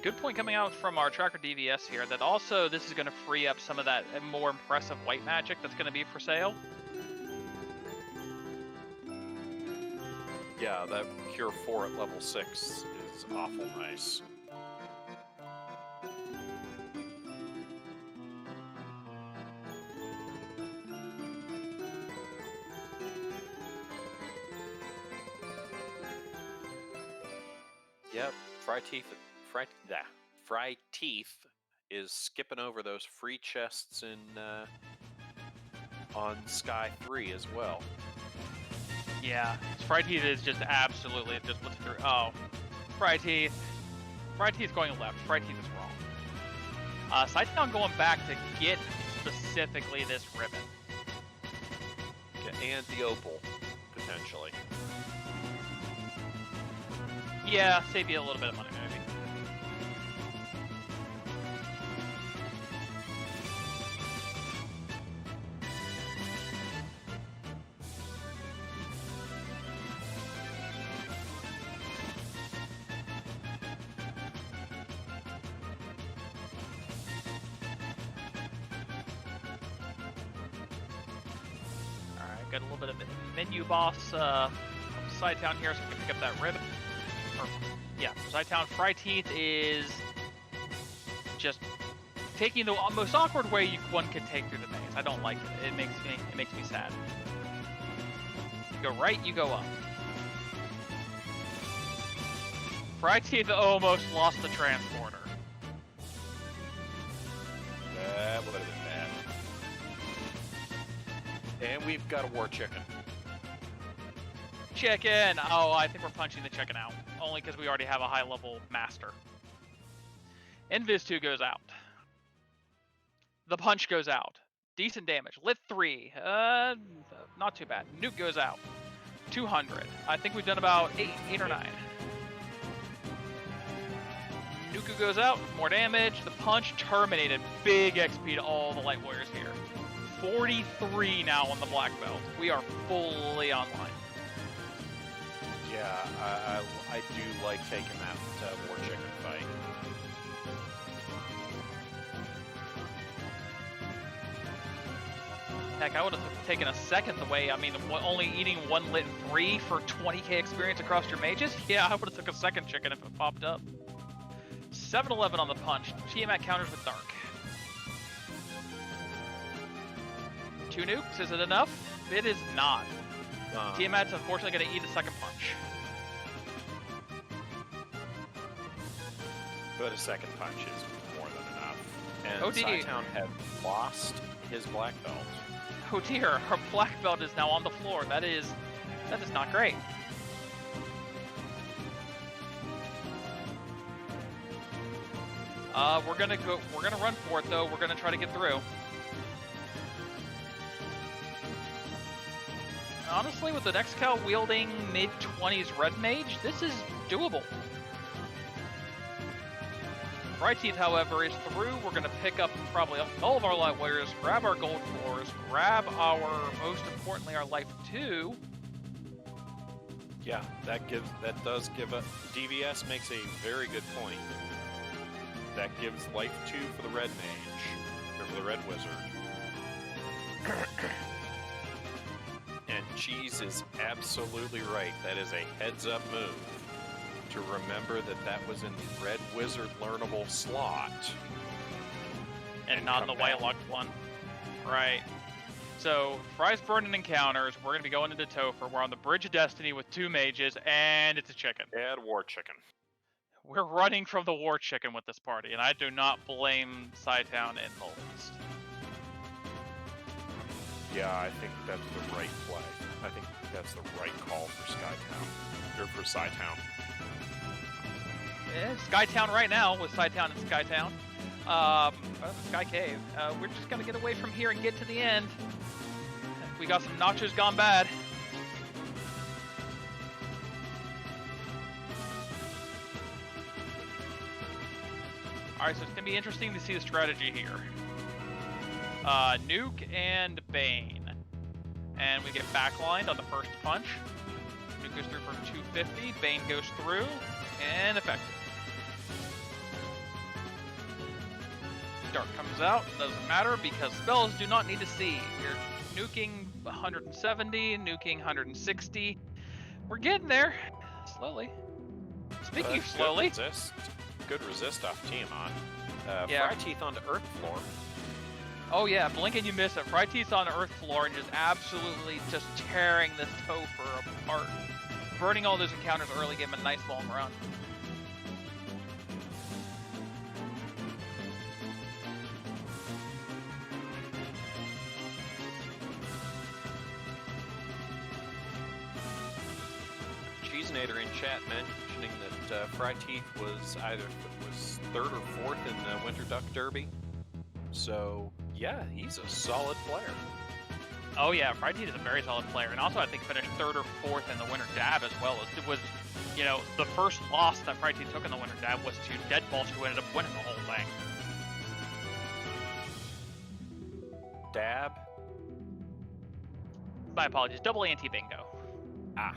good point coming out from our tracker DVS here, that also this is going to free up some of that more impressive white magic that's going to be for sale. Yeah, that Cure 4 at level 6 is awful nice. Yep, fryteeth is skipping over those free chests in on Sky 3 as well. Yeah, fryteeth is just absolutely just looking through. Oh, fryteeth going left. Fryteeth is wrong. Cytown going back to get specifically this ribbon. Yeah, and the opal, potentially. Yeah, save you a little bit of money, maybe. Alright, got a little bit of menu boss Cytown here, so we can pick up that ribbon. Yeah, cytown fryteeth is just taking the most awkward way one can take through the maze. I don't like it. It makes me sad. You go right, you go up. Fryteeth almost lost the transporter. That would have been bad. And we've got a war chicken. Chicken! Oh, I think we're punching the chicken out. Only because we already have a high-level master. Invis 2 goes out. The punch goes out. Decent damage. Lit 3. Not too bad. Nuke goes out. 200. I think we've done about 8 or 9. Nuku goes out. More damage. The punch terminated. Big XP to all the Light Warriors here. 43 now on the black belt. We are fully online. Yeah, I do like taking that war chicken fight. Heck, I would have taken a second the way, I mean, only eating 1 lit 3 for 20k experience across your mages? Yeah, I would have took a second chicken if it popped up. 7-11 on the punch. Tiamat counters with Dark. 2 nukes, is it enough? It is not. Tiamat's unfortunately going to eat a second punch. But a second punch is more than enough. And Oh, dear. Cytown had lost his black belt. Oh dear, our black belt is now on the floor. That is not great. We're gonna run for it though. We're gonna try to get through. Honestly, with the next Cal wielding mid-20s red mage, this is doable. Fryteeth, however, is through. We're going to pick up probably all of our Light Warriors, grab our gold cores, grab our, most importantly, our life 2. Yeah, that does give a DVS makes a very good point. That gives life 2 for the red mage, or for the red wizard. And Cheese is absolutely right. That is a heads-up move to remember that was in the red wizard learnable slot. And not in the white locked one. Right. So, Fry's Burning Encounters, we're going to be going into Topher. We're on the Bridge of Destiny with 2 mages, and it's a chicken. Add war chicken. We're running from the war chicken with this party, and I do not blame Cytown in the least. Yeah, I think that's the right play. I think that's the right call for Skytown. Or for Cytown. Skytown right now with Cytown and Skytown. Sky Cave. We're just going to get away from here and get to the end. We got some nachos gone bad. Alright, so it's going to be interesting to see the strategy here. Nuke and Bane. And we get backlined on the first punch. Nuke goes through for 250. Bane goes through. And effective. Dart comes out. Doesn't matter because spells do not need to see. We're nuking 170, nuking 160. We're getting there. Slowly. Speaking of slowly. Good resist off Tiamat. Yeah. Fryteeth onto Earth Floor. Oh yeah, blink and you miss it. Fryteeth on the Earth Floor and just absolutely just tearing this Topher apart. Burning all those encounters early, give him a nice long run. Cheesenator in chat mentioning that Fryteeth was was 3rd or 4th in the Winter Duck Derby. So yeah, he's a solid player. Oh yeah, Fryteeth is a very solid player, and also I think finished 3rd or 4th in the Winter Dab as well. It was, you know, the first loss that Fryteeth took in the Winter Dab was to Deadpulse, who ended up winning the whole thing. Dab? My apologies, double anti-bingo. Ah.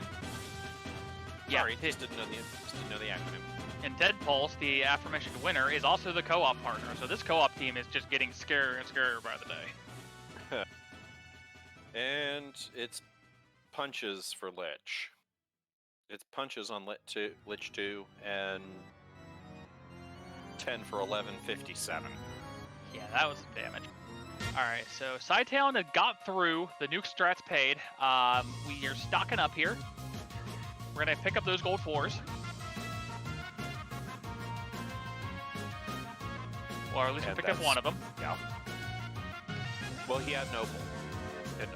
Yeah, Sorry, just didn't know the acronym. And Deadpulse, the aforementioned winner, is also the co-op partner, so this co-op team is just getting scarier and scarier by the day. And it's punches for Lich. It's punches on Lich 2, and 10 for 1157. Yeah, that was some damage. Alright, so Cytown had got through, the nuke strats paid. We are stocking up here. We're gonna pick up those gold 4s. Or at least we'll pick up one of them. Yeah. Well, he had an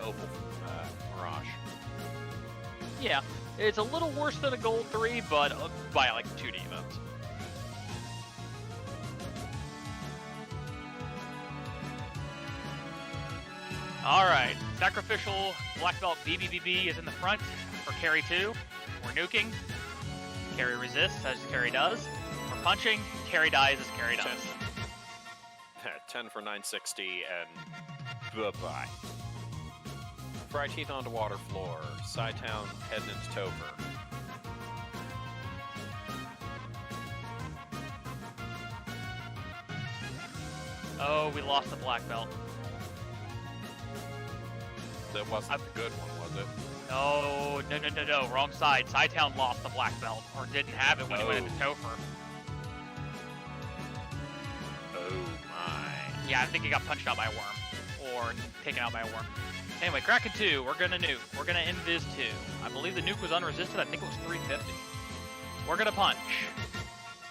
opal Mirage. Yeah, it's a little worse than a gold 3, but by like 2 demons. Alright, Sacrificial Black Belt BBBB is in the front for carry 2. We're nuking. Carry resists, as carry does. We're punching. Carry dies, as carry does. 10 for 960, and bye-bye. Fryteeth onto Water Floor. Cytown heading into Topher. Oh, we lost the black belt. That wasn't the good one, was it? No, wrong side. Cytown lost the black belt, or didn't have it when he went into Topher. Oh my. Yeah, I think he got punched out by a worm, or taken out by a worm. Anyway, Kraken 2, we're gonna nuke. We're gonna invis 2. I believe the nuke was unresisted, I think it was 350. We're gonna punch.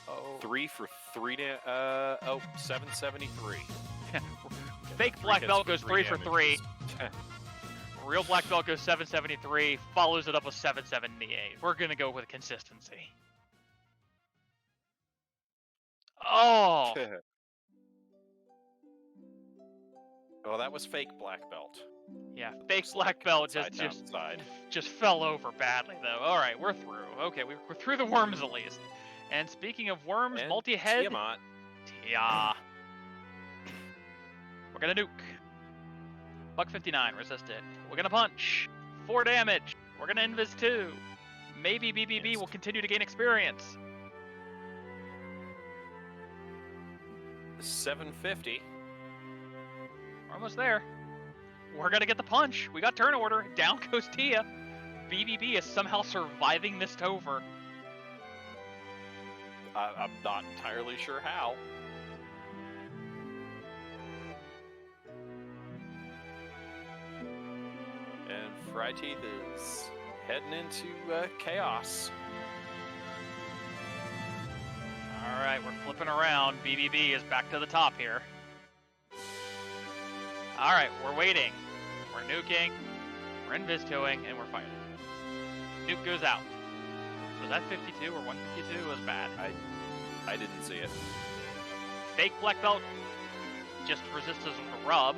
Oh. 3 for 773. Fake black belt goes 3 for 3. Real black belt goes 773, follows it up with 778. We're gonna go with consistency. Oh! Well, that was fake black belt. Yeah, fake black belt just fell over badly, though. All right, we're through. Okay, we're through the worms at least. And speaking of worms, and multi-head. Tiamat. Yeah. We're gonna nuke. Buck 59, resist it. We're gonna punch. 4 damage. We're gonna invis 2. Maybe BBB will continue to gain experience. 750. We're almost there. We're gonna get the punch. We got turn order. Down goes Tia. BBB is somehow surviving this Topher. I'm not entirely sure how. And Fryteeth is heading into chaos. Alright, we're flipping around. BBB is back to the top here. Alright, we're waiting. We're nuking. We're invis-2ing, and we're fighting. Nuke goes out. Was that 52 or 152? It was bad. I didn't see it. Fake black belt just resists us with a rub.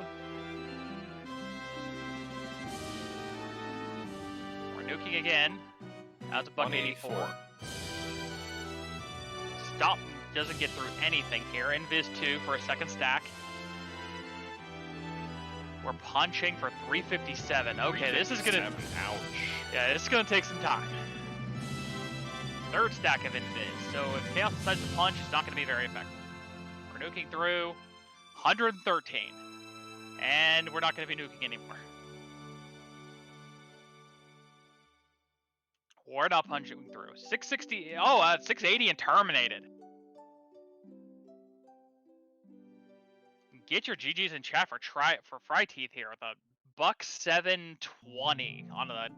We're nuking again. Now it's a buck 84. Stop doesn't get through anything here. Invis 2 for a second stack. We're punching for 357. Okay, this is gonna. Ouch. Yeah, this is gonna take some time. Third stack of invis. So if Chaos decides to punch, it's not gonna be very effective. We're nuking through. 113. And we're not going to be nuking anymore. We're not punching through. 660. Oh, 680 and terminated. Get your GGs in chat for fryteeth here with a $720 on the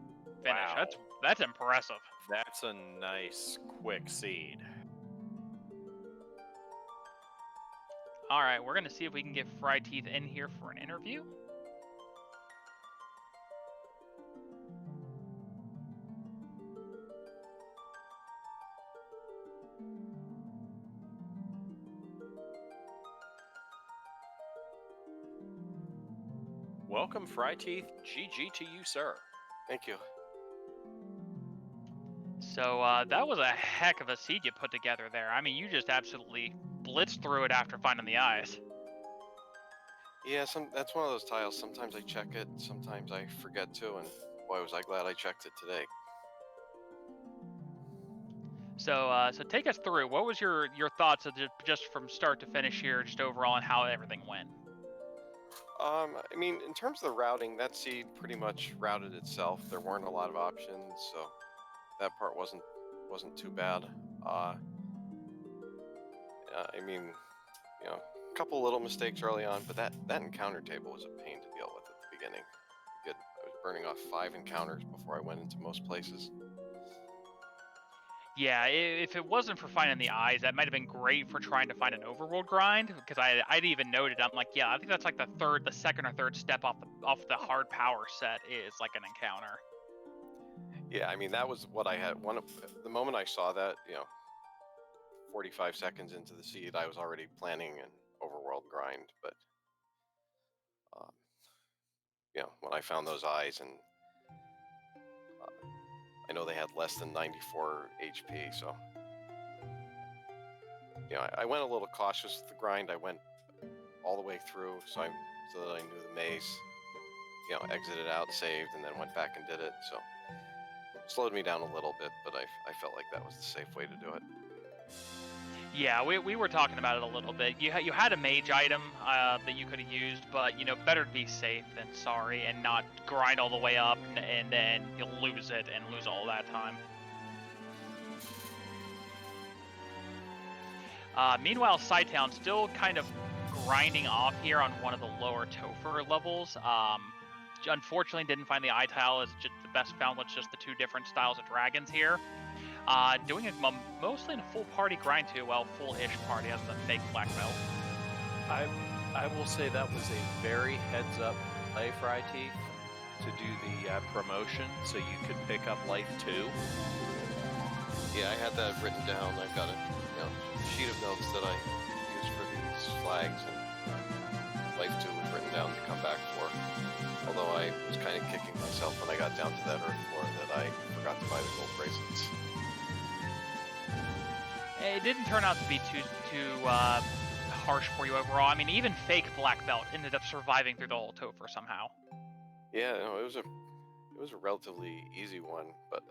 finish. Wow. That's impressive. That's a nice quick seed. All right, we're gonna see if we can get fryteeth in here for an interview. Welcome, fryteeth. GG to you, sir. Thank you. So that was a heck of a seed you put together there. I mean, you just absolutely blitzed through it after finding the eyes. Yeah, that's one of those tiles. Sometimes I check it, sometimes I forget to, and boy, was I glad I checked it today. So take us through. What was your thoughts of just from start to finish here, just overall, and how everything went? I mean, in terms of the routing, that seed pretty much routed itself. There weren't a lot of options, so that part wasn't too bad. I mean, you know, a couple little mistakes early on, but that encounter table was a pain to deal with at the beginning. I was burning off 5 encounters before I went into most places. Yeah, if it wasn't for finding the eyes, that might have been great for trying to find an overworld grind. Because I'd even noted, I'm like, yeah, I think that's like the second or third step off the hard power set is like an encounter. Yeah, I mean, that was what I had. The moment I saw that, 45 seconds into the seed, I was already planning an overworld grind. But, when I found those eyes, and I know they had less than 94 HP, so I went a little cautious with the grind. I went all the way through, so that I knew the maze. Exited out, saved, and then went back and did it. So it slowed me down a little bit, but I felt like that was the safe way to do it. Yeah, we were talking about it a little bit. You had a mage item that you could have used, but better to be safe than sorry, and not grind all the way up and then you'll lose it and lose all that time. Meanwhile, cytown still kind of grinding off here on one of the lower Topher levels. Unfortunately, didn't find the eye tile. Is just the best found was just the 2 different styles of dragons here. Doing it mostly in a full party grind too, well, full-ish party as the fake black belt. I will say that was a very heads-up play, fryteeth, to do the promotion so you could pick up life 2. Yeah, I had that written down. I've got a sheet of notes that I use for these flags, and life 2 was written down to come back for. Although I was kind of kicking myself when I got down to that earth floor that I forgot to buy the gold bracelets. It didn't turn out to be too harsh for you overall. I mean, even fake black belt ended up surviving through the whole Topher somehow. Yeah, it was a relatively easy one, but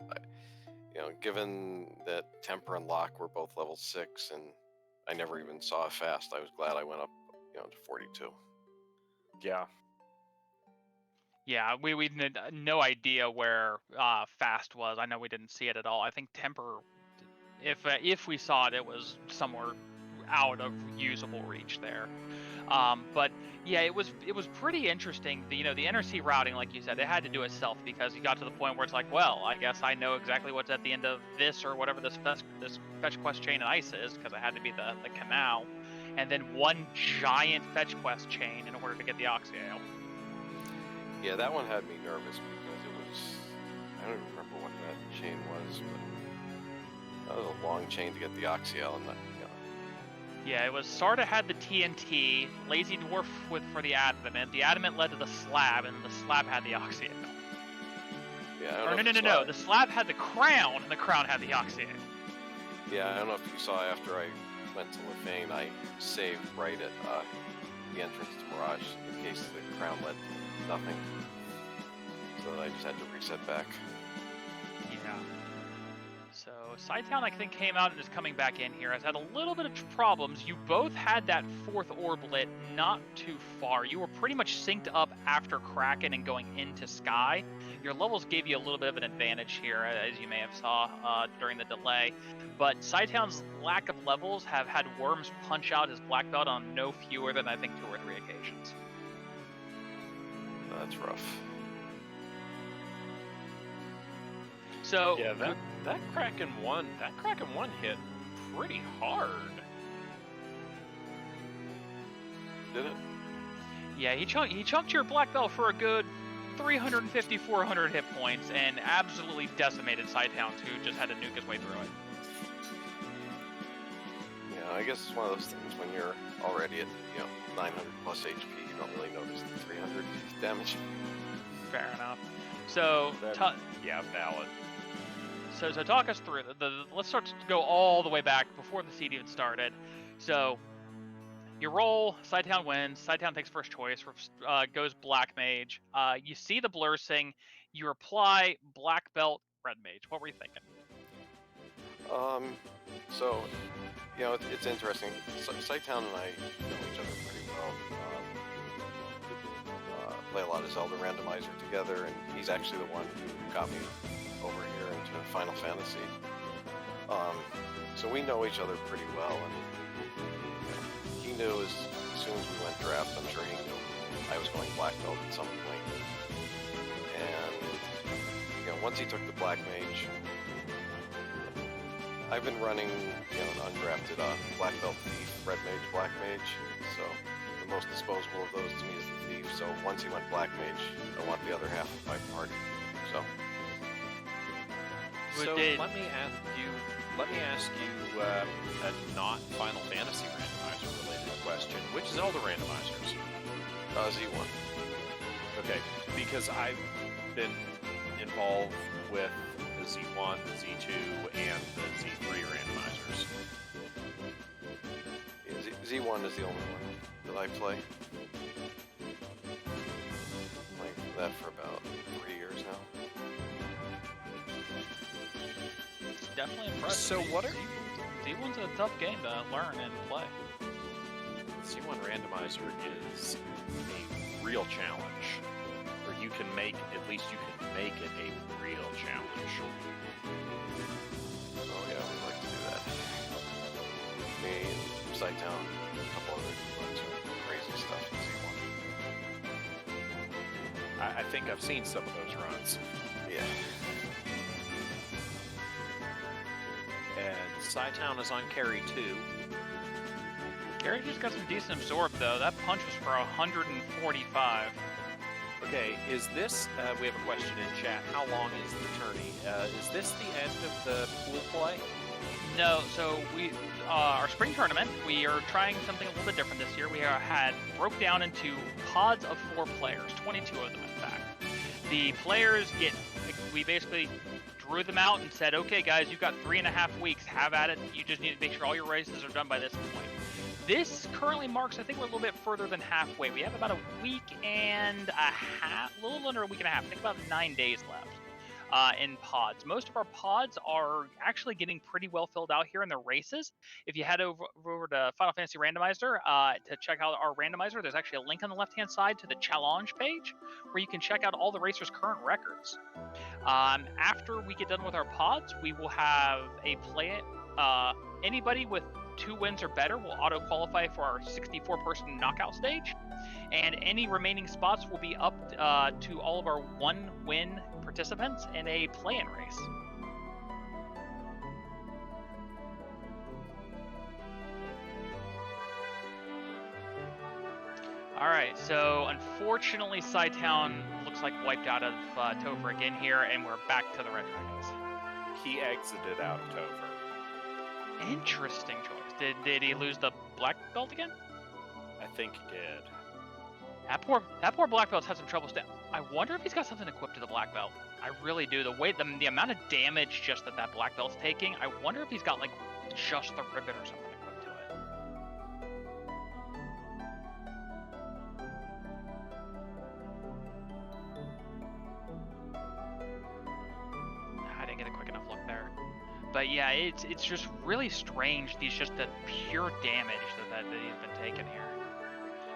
given that Temper and Locke were both level 6, and I never even saw a fast, I was glad I went up, to 42. Yeah. Yeah, we had no idea where fast was. I know we didn't see it at all. I think Temper, if we saw it, it was somewhere out of usable reach there. But yeah, it was pretty interesting. The NRC routing, like you said, it had to do itself, because you got to the point where it's like, well, I guess I know exactly what's at the end of this or whatever this fetch quest chain in ice is, because it had to be the canal, and then one giant fetch quest chain in order to get the Oxyale. Yeah, that one had me nervous because it was, I don't even remember what that chain was, but that was a long chain to get the Oxyale, and that, Yeah, it was Sarda had the TNT, Lazy Dwarf for the Adamant. The Adamant led to the slab, and the slab had the Oxyale. Yeah, No. The slab had the crown, and the crown had the Oxyale. Yeah, I don't know if you saw after I went to Lefane, I saved right at the entrance to Mirage in case the crown led to nothing. So I just had to reset back. Yeah. So Cytown, I think, came out and is coming back in here. Has had a little bit of problems. You both had that fourth orb lit not too far. You were pretty much synced up after Kraken and going into Sky. Your levels gave you a little bit of an advantage here, as you may have saw during the delay. But Cytown's lack of levels have had Worms punch out his black belt on no fewer than, I think, 2 or 3 occasions. That's rough. So Yeah, that Kraken one hit pretty hard. Did it? yeah, he chunked your black belt for a good 350, 400 hit points and absolutely decimated Cytown, who just had to nuke his way through it. Yeah, I guess it's one of those things when you're already at 900 plus HP, you don't really notice the 300 damage. Fair enough. So, Yeah, valid. So talk us through let's start to go all the way back before the seed even started. So you roll, Cytown wins, Cytown takes first choice, goes Black Mage. You see the blur sing, you reply Black Belt, Red Mage. What were you thinking? So, it's interesting. Cytown and I know each other pretty well. Play a lot of Zelda Randomizer together, and he's actually the one who got me over here into Final Fantasy. So we know each other pretty well, and he knew as soon as we went draft, I'm sure he knew I was going Black Belt at some point. And once he took the Black Mage, I've been running an undrafted Black Belt Thief, Red Mage, Black Mage. So the most disposable of those to me is the Thief. So once he went Black Mage, I want the other half of my party. So let me ask you a not Final Fantasy Randomizer related question. Which Zelda randomizers? Z1. Okay, because I've been involved with the Z1, the Z2, and the Z3 randomizers. Yeah, Z1 is the only one that I play. Playing that for about 3 years now. It's definitely impressive. So what are Z1's a tough game to learn and play. Z1 Randomizer is a real challenge, or you can make it a real challenge. Oh yeah, we like to do that. Me and Cytown and a couple other ones are crazy stuff in Z1. I think I've seen some of those runs. Yeah. And Cytown is on carry 2. Gary just got some decent absorb though. That punch was for 145. Okay, is this, we have a question in chat, how long is the tourney? Is this the end of the pool play? No, so our spring tournament, we are trying something a little bit different this year. We had broke down into pods of 4 players, 22 of them in fact. The players we basically drew them out and said, okay guys, you've got 3.5 weeks, have at it. You just need to make sure all your races are done by this point. This currently marks, I think we're a little bit further than halfway. We have about a week and a half, a little under a week and a half, I think about 9 days left in pods. Most of our pods are actually getting pretty well filled out here in the races. If you head over to Final Fantasy Randomizer to check out our randomizer, there's actually a link on the left-hand side to the challenge page where you can check out all the racers' current records. After we get done with our pods, we will have a anybody with 2 wins or better will auto-qualify for our 64-person knockout stage, and any remaining spots will be up to all of our 1-win participants in a play-in race. Alright, so unfortunately Cytown looks like wiped out of Topher again here, and we're back to the Red Dragons. He exited out of Topher. Interesting choice. Did he lose the black belt again? I think he did. That poor black belt's had some trouble I wonder if he's got something equipped to the black belt. I really do. The amount of damage just that black belt's taking, I wonder if he's got like just the ribbon or something equipped to it. I didn't get a quick enough look there. But yeah, it's just really strange. The pure damage that he's been taking here.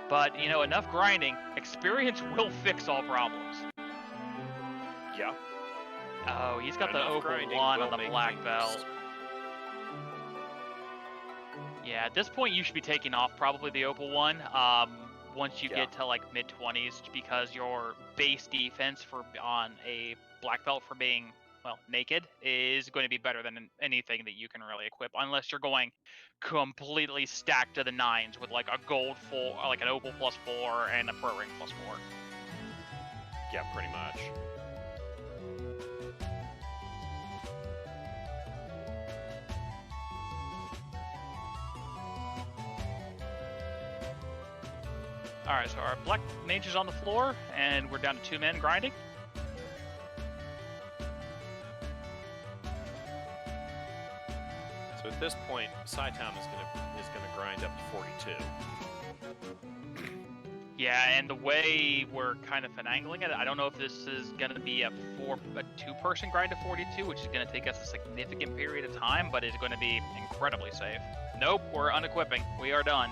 But you know, enough grinding. Experience will fix all problems. Yeah. Oh, he's got the Enough Opal grinding 1 will on the make black things- belt. Yeah, at this point you should be taking off probably the Opal 1 once you Yeah. get to like mid-20s, because your base defense on a black belt for being, well, naked is going to be better than anything that you can really equip, unless you're going completely stacked to the nines with like a gold 4, like an Opal +4 and a Pro Ring +4. Yeah, pretty much. Alright, so our black mage is on the floor, and we're down to 2 men grinding. So at this point, cytown is gonna grind up to 42. Yeah, and the way we're kind of finagling it, I don't know if this is going to be a 2-person grind to 42, which is going to take us a significant period of time, but it's going to be incredibly safe. Nope, we're unequipping. We are done.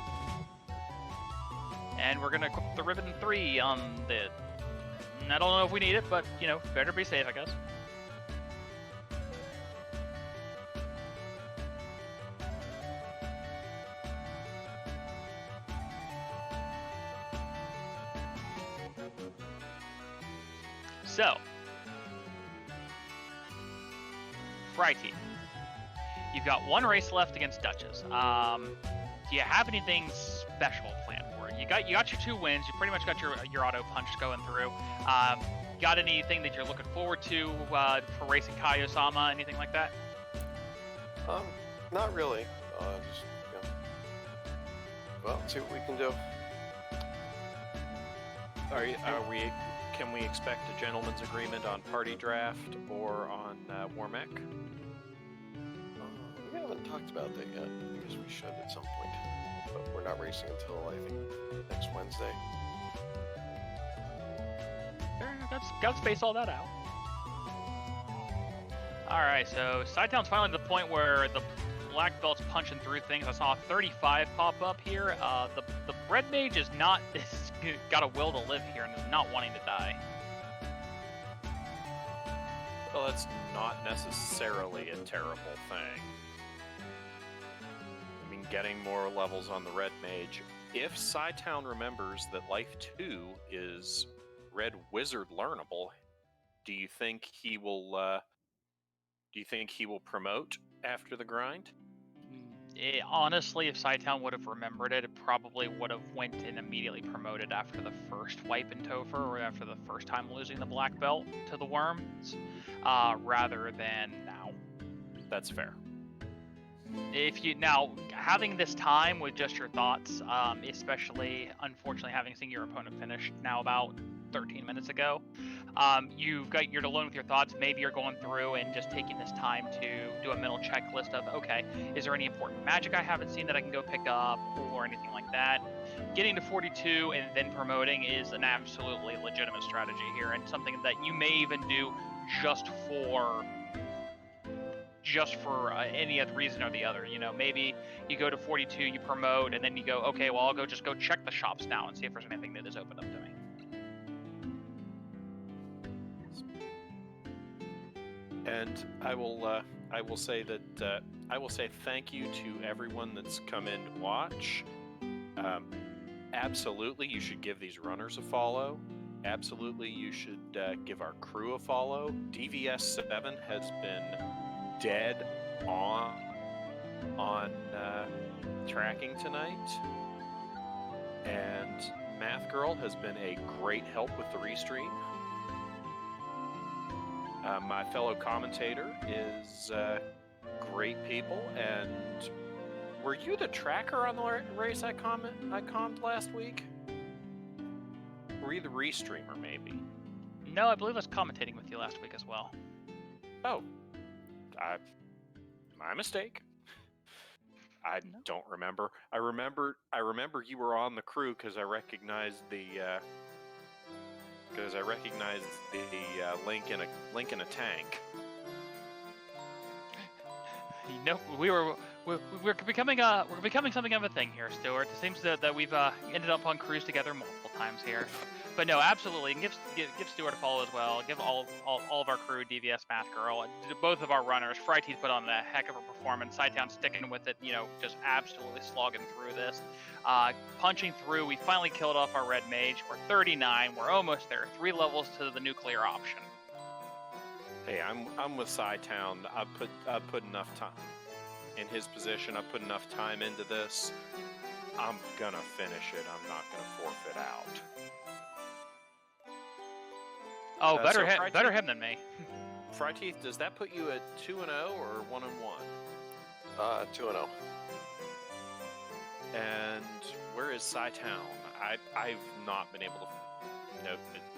And we're going to equip the Ribbon 3 on the... I don't know if we need it, but, you know, better be safe, I guess. So, fryteeth. You've got 1 race left against Duchess. Do you have anything special planned for it? You got your 2 wins. You pretty much got your auto punch going through. Got anything that you're looking forward to for racing Kaio-sama? Anything like that? Not really. Just, you know, well, see what we can do. Can we expect a gentleman's agreement on party draft or on Warmech? We haven't talked about that yet. I guess we should at some point. But we're not racing until, I think, next Wednesday. Got to space all that out. Alright, so Cytown's finally to the point where the black belt's punching through things. I saw 35 pop up here. The red mage is not got a will to live here and is not wanting to die. Well, that's not necessarily a terrible thing. I mean, getting more levels on the red mage. If cytown remembers that Life 2 is red wizard learnable, do you think he will promote after the grind? Honestly, if Cytown would have remembered it, it probably would have went and immediately promoted after the first wipe in Topher, or after the first time losing the black belt to the worms, rather than now. That's fair. If you now having this time with just your thoughts, especially unfortunately having seen your opponent finish now about 13 minutes ago, you're alone with your thoughts. Maybe you're going through and just taking this time to do a mental checklist of, okay, is there any important magic I haven't seen that I can go pick up, or anything like that. Getting to 42 and then promoting is an absolutely legitimate strategy here, and something that you may even do just for any other reason or the other. You know, maybe you go to 42, you promote, and then you go, okay, well, I'll go check the shops now and see if there's anything that is opened up to me. And I will say that I will say thank you to everyone that's come in to watch. Absolutely, you should give these runners a follow. Absolutely, you should give our crew a follow. DVS7 has been dead on tracking tonight, and Math Girl has been a great help with the restream. My fellow commentator is great people, and were you the tracker on the race I commed last week? Were you the restreamer, maybe? No, I believe I was commentating with you last week as well. Oh, my mistake. I don't remember. I remember you were on the crew because I recognized the link in a tank. we're becoming something of a thing here, Stuart. It seems that we've ended up on cruise together multiple times here. But no, absolutely, and give Stuart a follow as well. Give all of our crew, DVS Math Girl, and both of our runners. fryteeth put on a heck of a performance. cytown sticking with it, just absolutely slogging through this, punching through. We finally killed off our red mage. We're 39. We're almost there. 3 levels to the nuclear option. Hey, I'm with cytown. I put enough time in his position. I put enough time into this. I'm gonna finish it. I'm not gonna forfeit out. Oh, So better him than me. fryteeth, does that put you at 2-0 or 1-1? 2-0. And where is cytown? I've not been able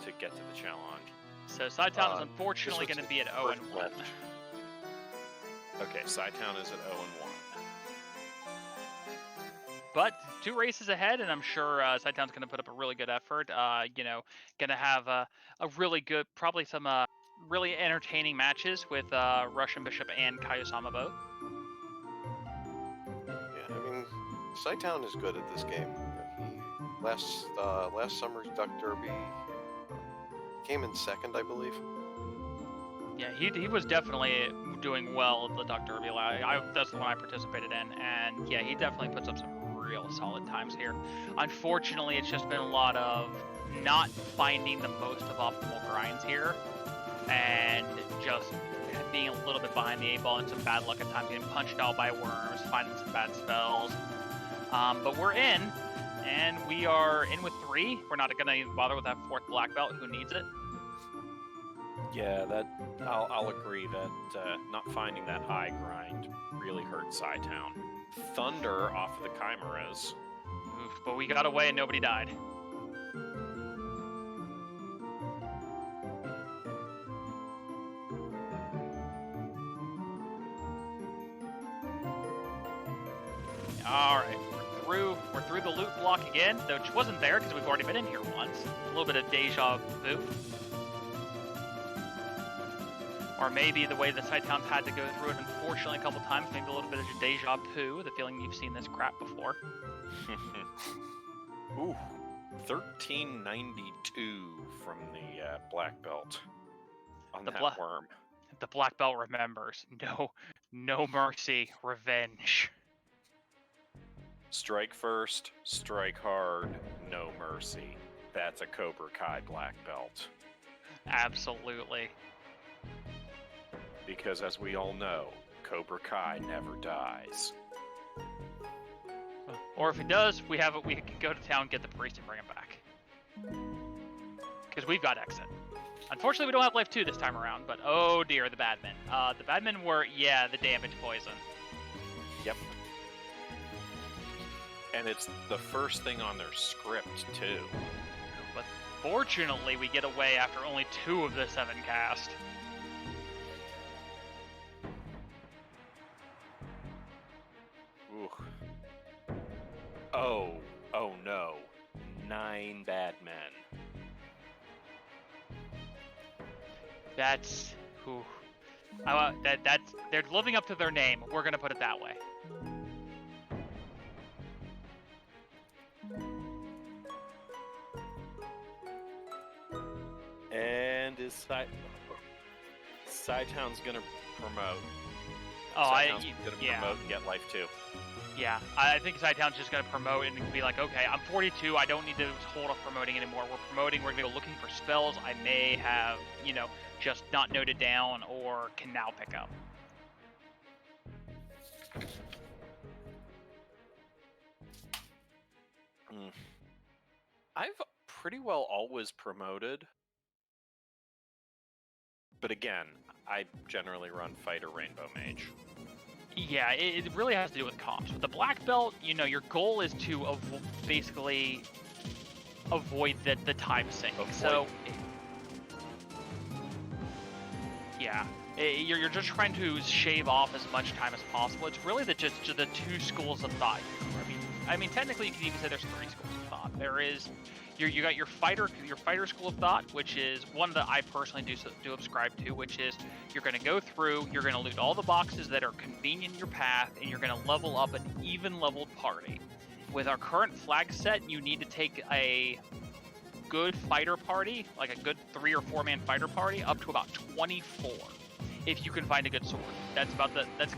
to get to the challenge. So cytown is unfortunately going to be at 0-1. Okay, cytown is at 0-1. But 2 races ahead, and I'm sure cytown's going to put up a really good effort. Going to have a really good, probably some really entertaining matches with Russian Bishop and Kaiosama both. Yeah, I mean, cytown is good at this game. He last summer's Duck Derby came in second, I believe. Yeah, he was definitely doing well at the Duck Derby. That's the one I participated in, and yeah, he definitely puts up some real solid times here. Unfortunately, it's just been a lot of not finding the most of optimal grinds here, and just being a little bit behind the 8 ball and some bad luck at times, getting punched out by worms, finding some bad spells. But we're in, and we are in with 3. We're not going to even bother with that 4th black belt. Who needs it? Yeah, I'll agree that not finding that high grind really hurt cytown. Thunder off of the chimeras. Oof, but we got away and nobody died. All right, we're through the loot block again, which wasn't there because we've already been in here once. A little bit of deja vu. Or maybe the way the cytown's had to go through it, unfortunately, a couple times, maybe a little bit of deja vu, the feeling you've seen this crap before. Ooh, 1392 from the black belt on that worm. The black belt remembers. No mercy, revenge. Strike first, strike hard, no mercy. That's a Cobra Kai black belt. Absolutely. Because as we all know, Cobra Kai never dies. Or if it does, we can go to town, get the priest, and bring him back. Because we've got exit. Unfortunately, we don't have life 2 this time around, but oh dear, the badmen. The badmen were, the damage poison. Yep. And it's the first thing on their script, too. But fortunately, we get away after only 2 of the 7 cast. Ooh. Oh no. 9 bad men. That's they're living up to their name. We're gonna put it that way. And is cytown's gonna promote? Promote and get life 2. Yeah, I think cytown's just going to promote and be like, okay, I'm 42, I don't need to hold off promoting anymore. We're promoting, we're going to go looking for spells I may have, just not noted down or can now pick up. I've pretty well always promoted. But again, I generally run fighter rainbow mage. Yeah, it really has to do with comps. With the black belt, your goal is to basically avoid the time sink. So, yeah, you're just trying to shave off as much time as possible. It's really just the 2 schools of thought. I mean, I mean, technically, you could even say there's 3 schools of thought. There is, you got your fighter school of thought, which is one that I personally do subscribe to, which is you're going to go through, you're going to loot all the boxes that are convenient in your path, and you're going to level up an even leveled party. With our current flag set, you need to take a good fighter party, like a good 3 or 4 man fighter party, up to about 24. If you can find a good sword, that's going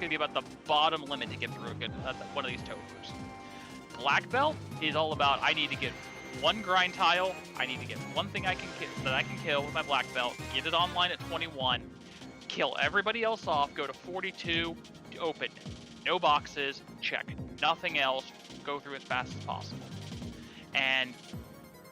to be about the bottom limit to get through a good one of these tofus. Black belt is all about I need to get 1 grind tile, I need to get 1 thing that I can kill with my black belt, get it online at 21, kill everybody else off, go to 42, open no boxes, check nothing else, go through as fast as possible. And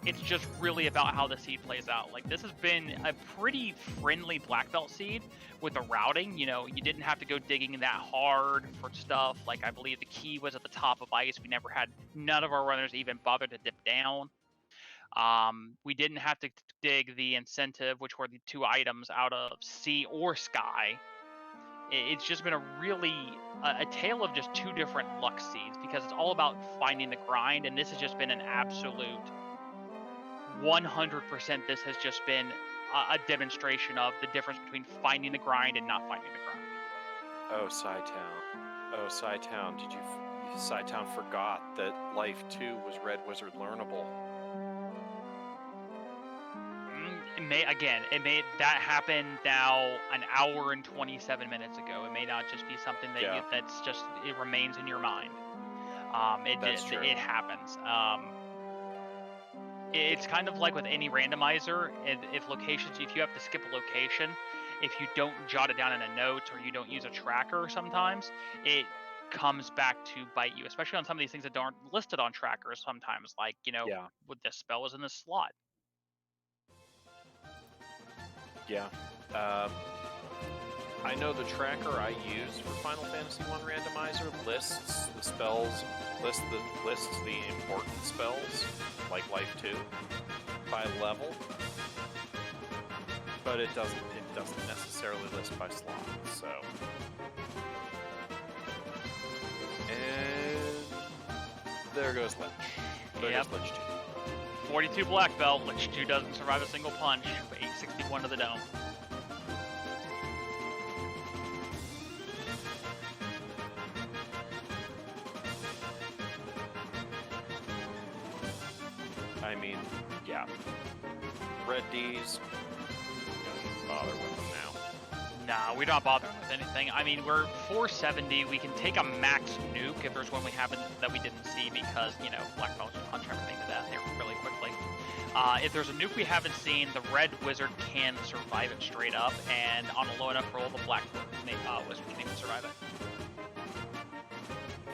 it's just really about how the seed plays out. Like, this has been a pretty friendly black belt seed with the routing. You know, you didn't have to go digging that hard for stuff. Like, I believe the key was at the top of ice. None of our runners even bothered to dip down. We didn't have to dig the incentive, which were the 2 items out of sea or sky. It's just been a tale of just 2 different luck seeds, because it's all about finding the grind, and this has just been an absolute 100%. This has just been a demonstration of the difference between finding the grind and not finding the grind. Oh, Cytown. Cytown forgot that Life 2 was Red Wizard learnable. That happened now an hour and 27 minutes ago. It may not just be something that it remains in your mind. It happens. It's kind of like with any randomizer. If you have to skip a location, if you don't jot it down in a note or you don't use a tracker, sometimes it comes back to bite you, especially on some of these things that aren't listed on trackers sometimes, like, with this spell was in this slot. Yeah. I know the tracker I use for Final Fantasy 1 Randomizer lists the spells, lists the important spells, like Life 2, by level, but it doesn't necessarily list by slot. So, and there goes Lich. There goes Lich 2. 42 black belt. Lich 2 doesn't survive a single punch. 861 to the dome. I mean, yeah. Red D's, don't bother with them now. Nah, we're not bothering with anything. I mean, we're 470. We can take a max nuke if there's one that we didn't see, because, black belts punch everything to death here really quickly. If there's a nuke we haven't seen, the red wizard can survive it straight up, and on a low enough roll, the black wizard can even survive it.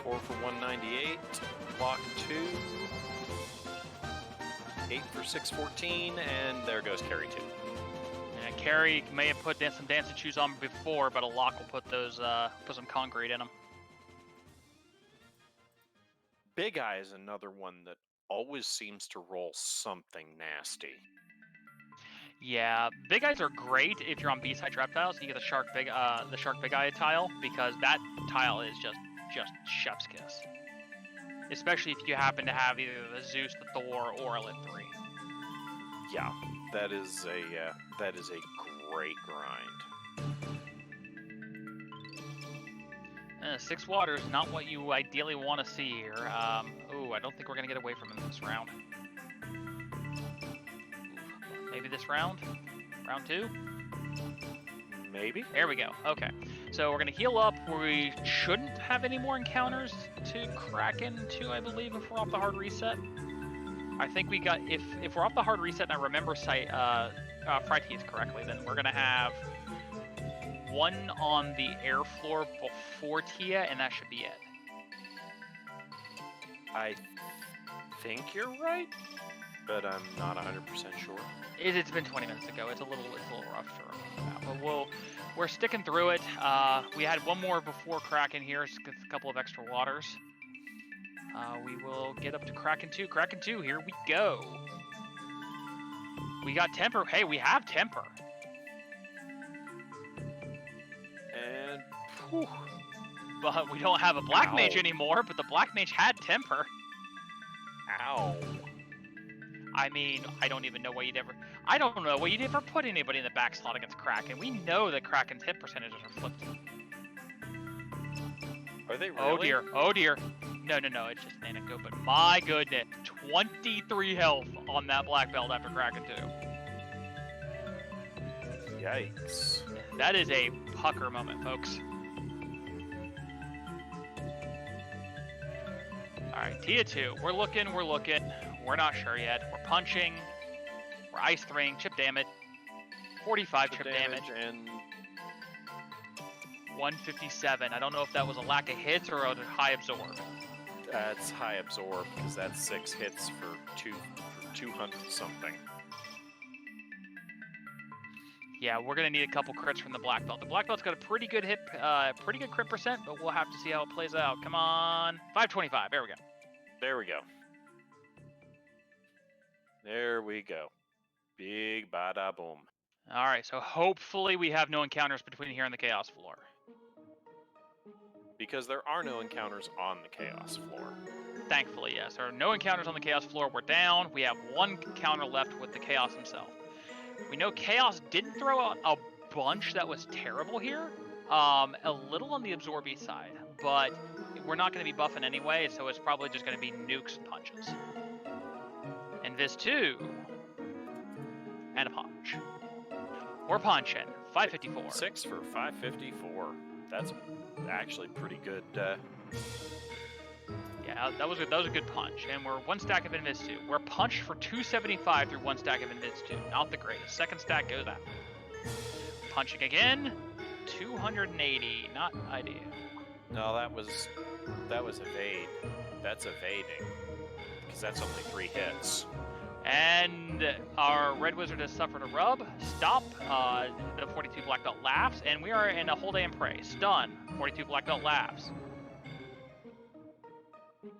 4 for 198, block 2. 8 for 614, and there goes Carry 2. Yeah, Carry may have put some dancing shoes on before, but a lock will put some concrete in them. Big Eye is another one that always seems to roll something nasty. Yeah, Big Eyes are great if you're on B-side trap tiles and you get the Shark Big Eye tile, because that tile is just chef's kiss. Especially if you happen to have either the Zeus, the Thor, or a Lit 3. Yeah, that is a great grind. 6 waters, not what you ideally want to see here. I don't think we're going to get away from him this round. Maybe this round? Round 2? Maybe. There we go. Okay. So we're going to heal up. We shouldn't have any more encounters to Kraken 2, I believe, if we're off the hard reset. I think we got... If we're off the hard reset and I remember fryteeth correctly, then we're going to have 1 on the air floor before Tia, and that should be it. I think you're right, but I'm not 100% sure. It's been 20 minutes ago. It's a little rough to remember that, but we're sticking through it. We had 1 more before Kraken here, a couple of extra waters. We will get up to Kraken 2. Kraken 2, here we go. We got Temper. Hey, we have Temper. And, whew. But we don't have a Black Mage anymore, but the Black Mage had Temper. Ow. I mean, I don't know why you'd ever put anybody in the back slot against Kraken. We know that Kraken's hit percentages are flipped. Are they really? Oh dear, oh dear. No, it's just Nanago, but my goodness, 23 health on that black belt after Kraken 2. Yikes. That is a pucker moment, folks. Alright, Tia 2. We're looking. We're not sure yet. We're punching. We're ice throwing, chip damage. 45 chip damage. And 157. I don't know if that was a lack of hits or a high absorb. it's high absorb because that's 6 hits for 200 something. Yeah, we're gonna need a couple crits from the black belt. The black belt's got a pretty good crit percent, but we'll have to see how it plays out. Come on, 525. There we go. There we go. There we go. Big bada boom. All right, so hopefully we have no encounters between here and the chaos floor. Because there are no encounters on the chaos floor. Thankfully, yes. There are no encounters on the chaos floor. We're down. We have one counter left with the chaos himself. We know chaos didn't throw out a bunch that was terrible here. A little on the absorby side, but we're not going to be buffing anyway, so it's probably just going to be nukes and punches. And this too. And a punch. We're punching. 554. 6 for 554. That's actually pretty good. Yeah, that was a good punch. And we're 1 stack of Invis 2. We're punched for 275 through 1 stack of Invis 2. Not the greatest. Second stack goes out. Punching again. 280. Not ideal. No, that was evade. That's evading. Because that's only 3 hits. And our Red Wizard has suffered a rub. Stop. The 42 Black Belt laughs. And we are in a hold and pray. Stun. 42 Black Belt laughs.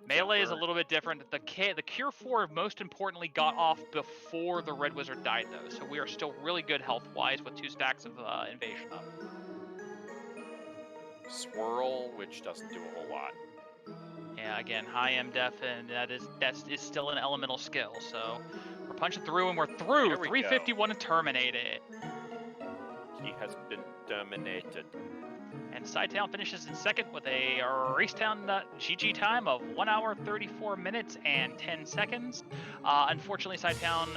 Melee is a little bit different. The Cure 4 most importantly got off before the Red Wizard died though. So we are still really good health-wise with 2 stacks of Invasion up. Swirl, which doesn't do a whole lot. Yeah, again, high MDef, and that is still an elemental skill. So we're punching through, and we're through. 351 to terminate it. He has been terminated. And cytown finishes in second with a Racetown GG time of 1 hour, 34 minutes, and 10 seconds. Unfortunately, cytown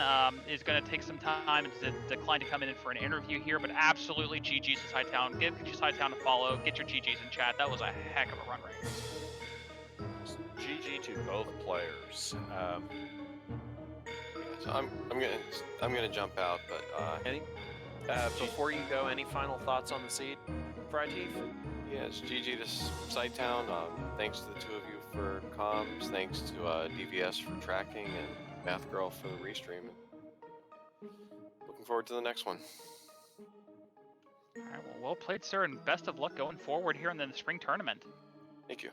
is going to take some time to decline to come in for an interview here, but absolutely GG's to cytown. Give cytown a follow. Get your GG's in chat. That was a heck of a run rate. GG to both players. So I'm gonna jump out, but before you go, any final thoughts on the seed, fryteeth? yes, GG to cytown. Thanks to the 2 of you for comms. Thanks to DVS for tracking and Math Girl for the restream. Looking forward to the next one. All right, well played, sir, and best of luck going forward here in the spring tournament. Thank you.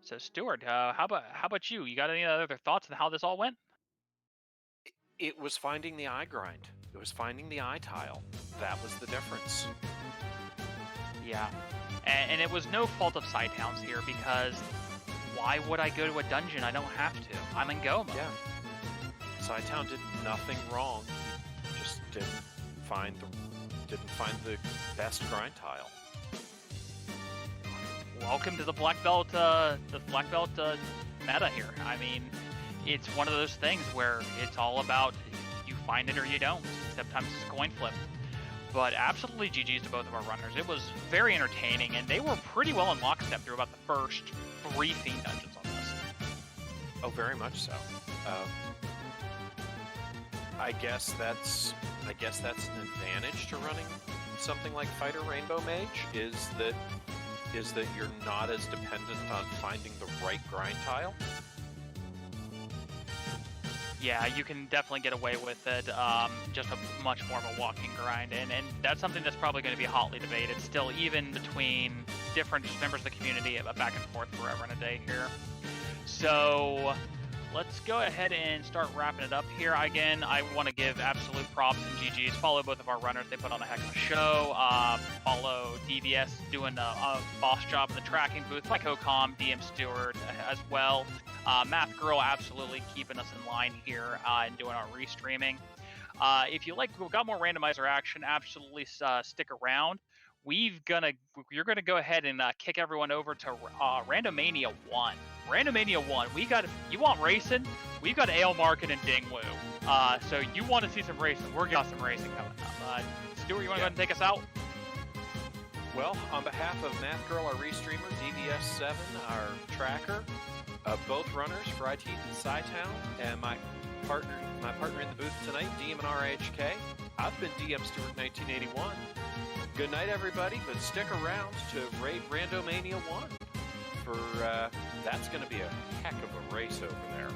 So, Stuart, how about you? You got any other thoughts on how this all went? It was finding the eye grind. It was finding the eye tile. That was the difference. Yeah, and it was no fault of cytowns here because why would I go to a dungeon? I don't have to. I'm in go mode. Yeah. Cytown did nothing wrong. He just didn't find the best grind tile. Welcome to the black belt meta here. I mean, it's one of those things where it's all about you find it or you don't. Sometimes it's a coin flip. But absolutely GG's to both of our runners. It was very entertaining, and they were pretty well in lockstep through about the first 3 Fiend dungeons on this. Oh, very much so. I guess that's an advantage to running something like Fighter Rainbow Mage is that you're not as dependent on finding the right grind tile. Yeah, you can definitely get away with it. Just a much more of a walking grind, and that's something that's probably going to be hotly debated still, even between different members of the community, back and forth forever and a day here. So let's go ahead and start wrapping it up here. Again, I want to give absolute props and GGs. Follow both of our runners. They put on a heck of a show. Follow DVS doing a boss job in the tracking booth. Like Ocom, DM Stewart as well. Math Girl absolutely keeping us in line here and doing our restreaming. If you like, we've got more randomizer action. Absolutely stick around. You're gonna go ahead and kick everyone over to Randomania 1. Randomania 1. You want racing? We've got Ale Market and Dingwoo. So you want to see some racing? We're got some racing coming up. Stuart, you want to go ahead and take us out? Well, on behalf of Math Girl, our restreamer, DVS7, our tracker, both runners, fryteeth and cytown, and my partner in the booth tonight, DM and RHK. I've been DM Stewart 1981. Good night, everybody, but stick around to raid Randomania 1 for that's going to be a heck of a race over there.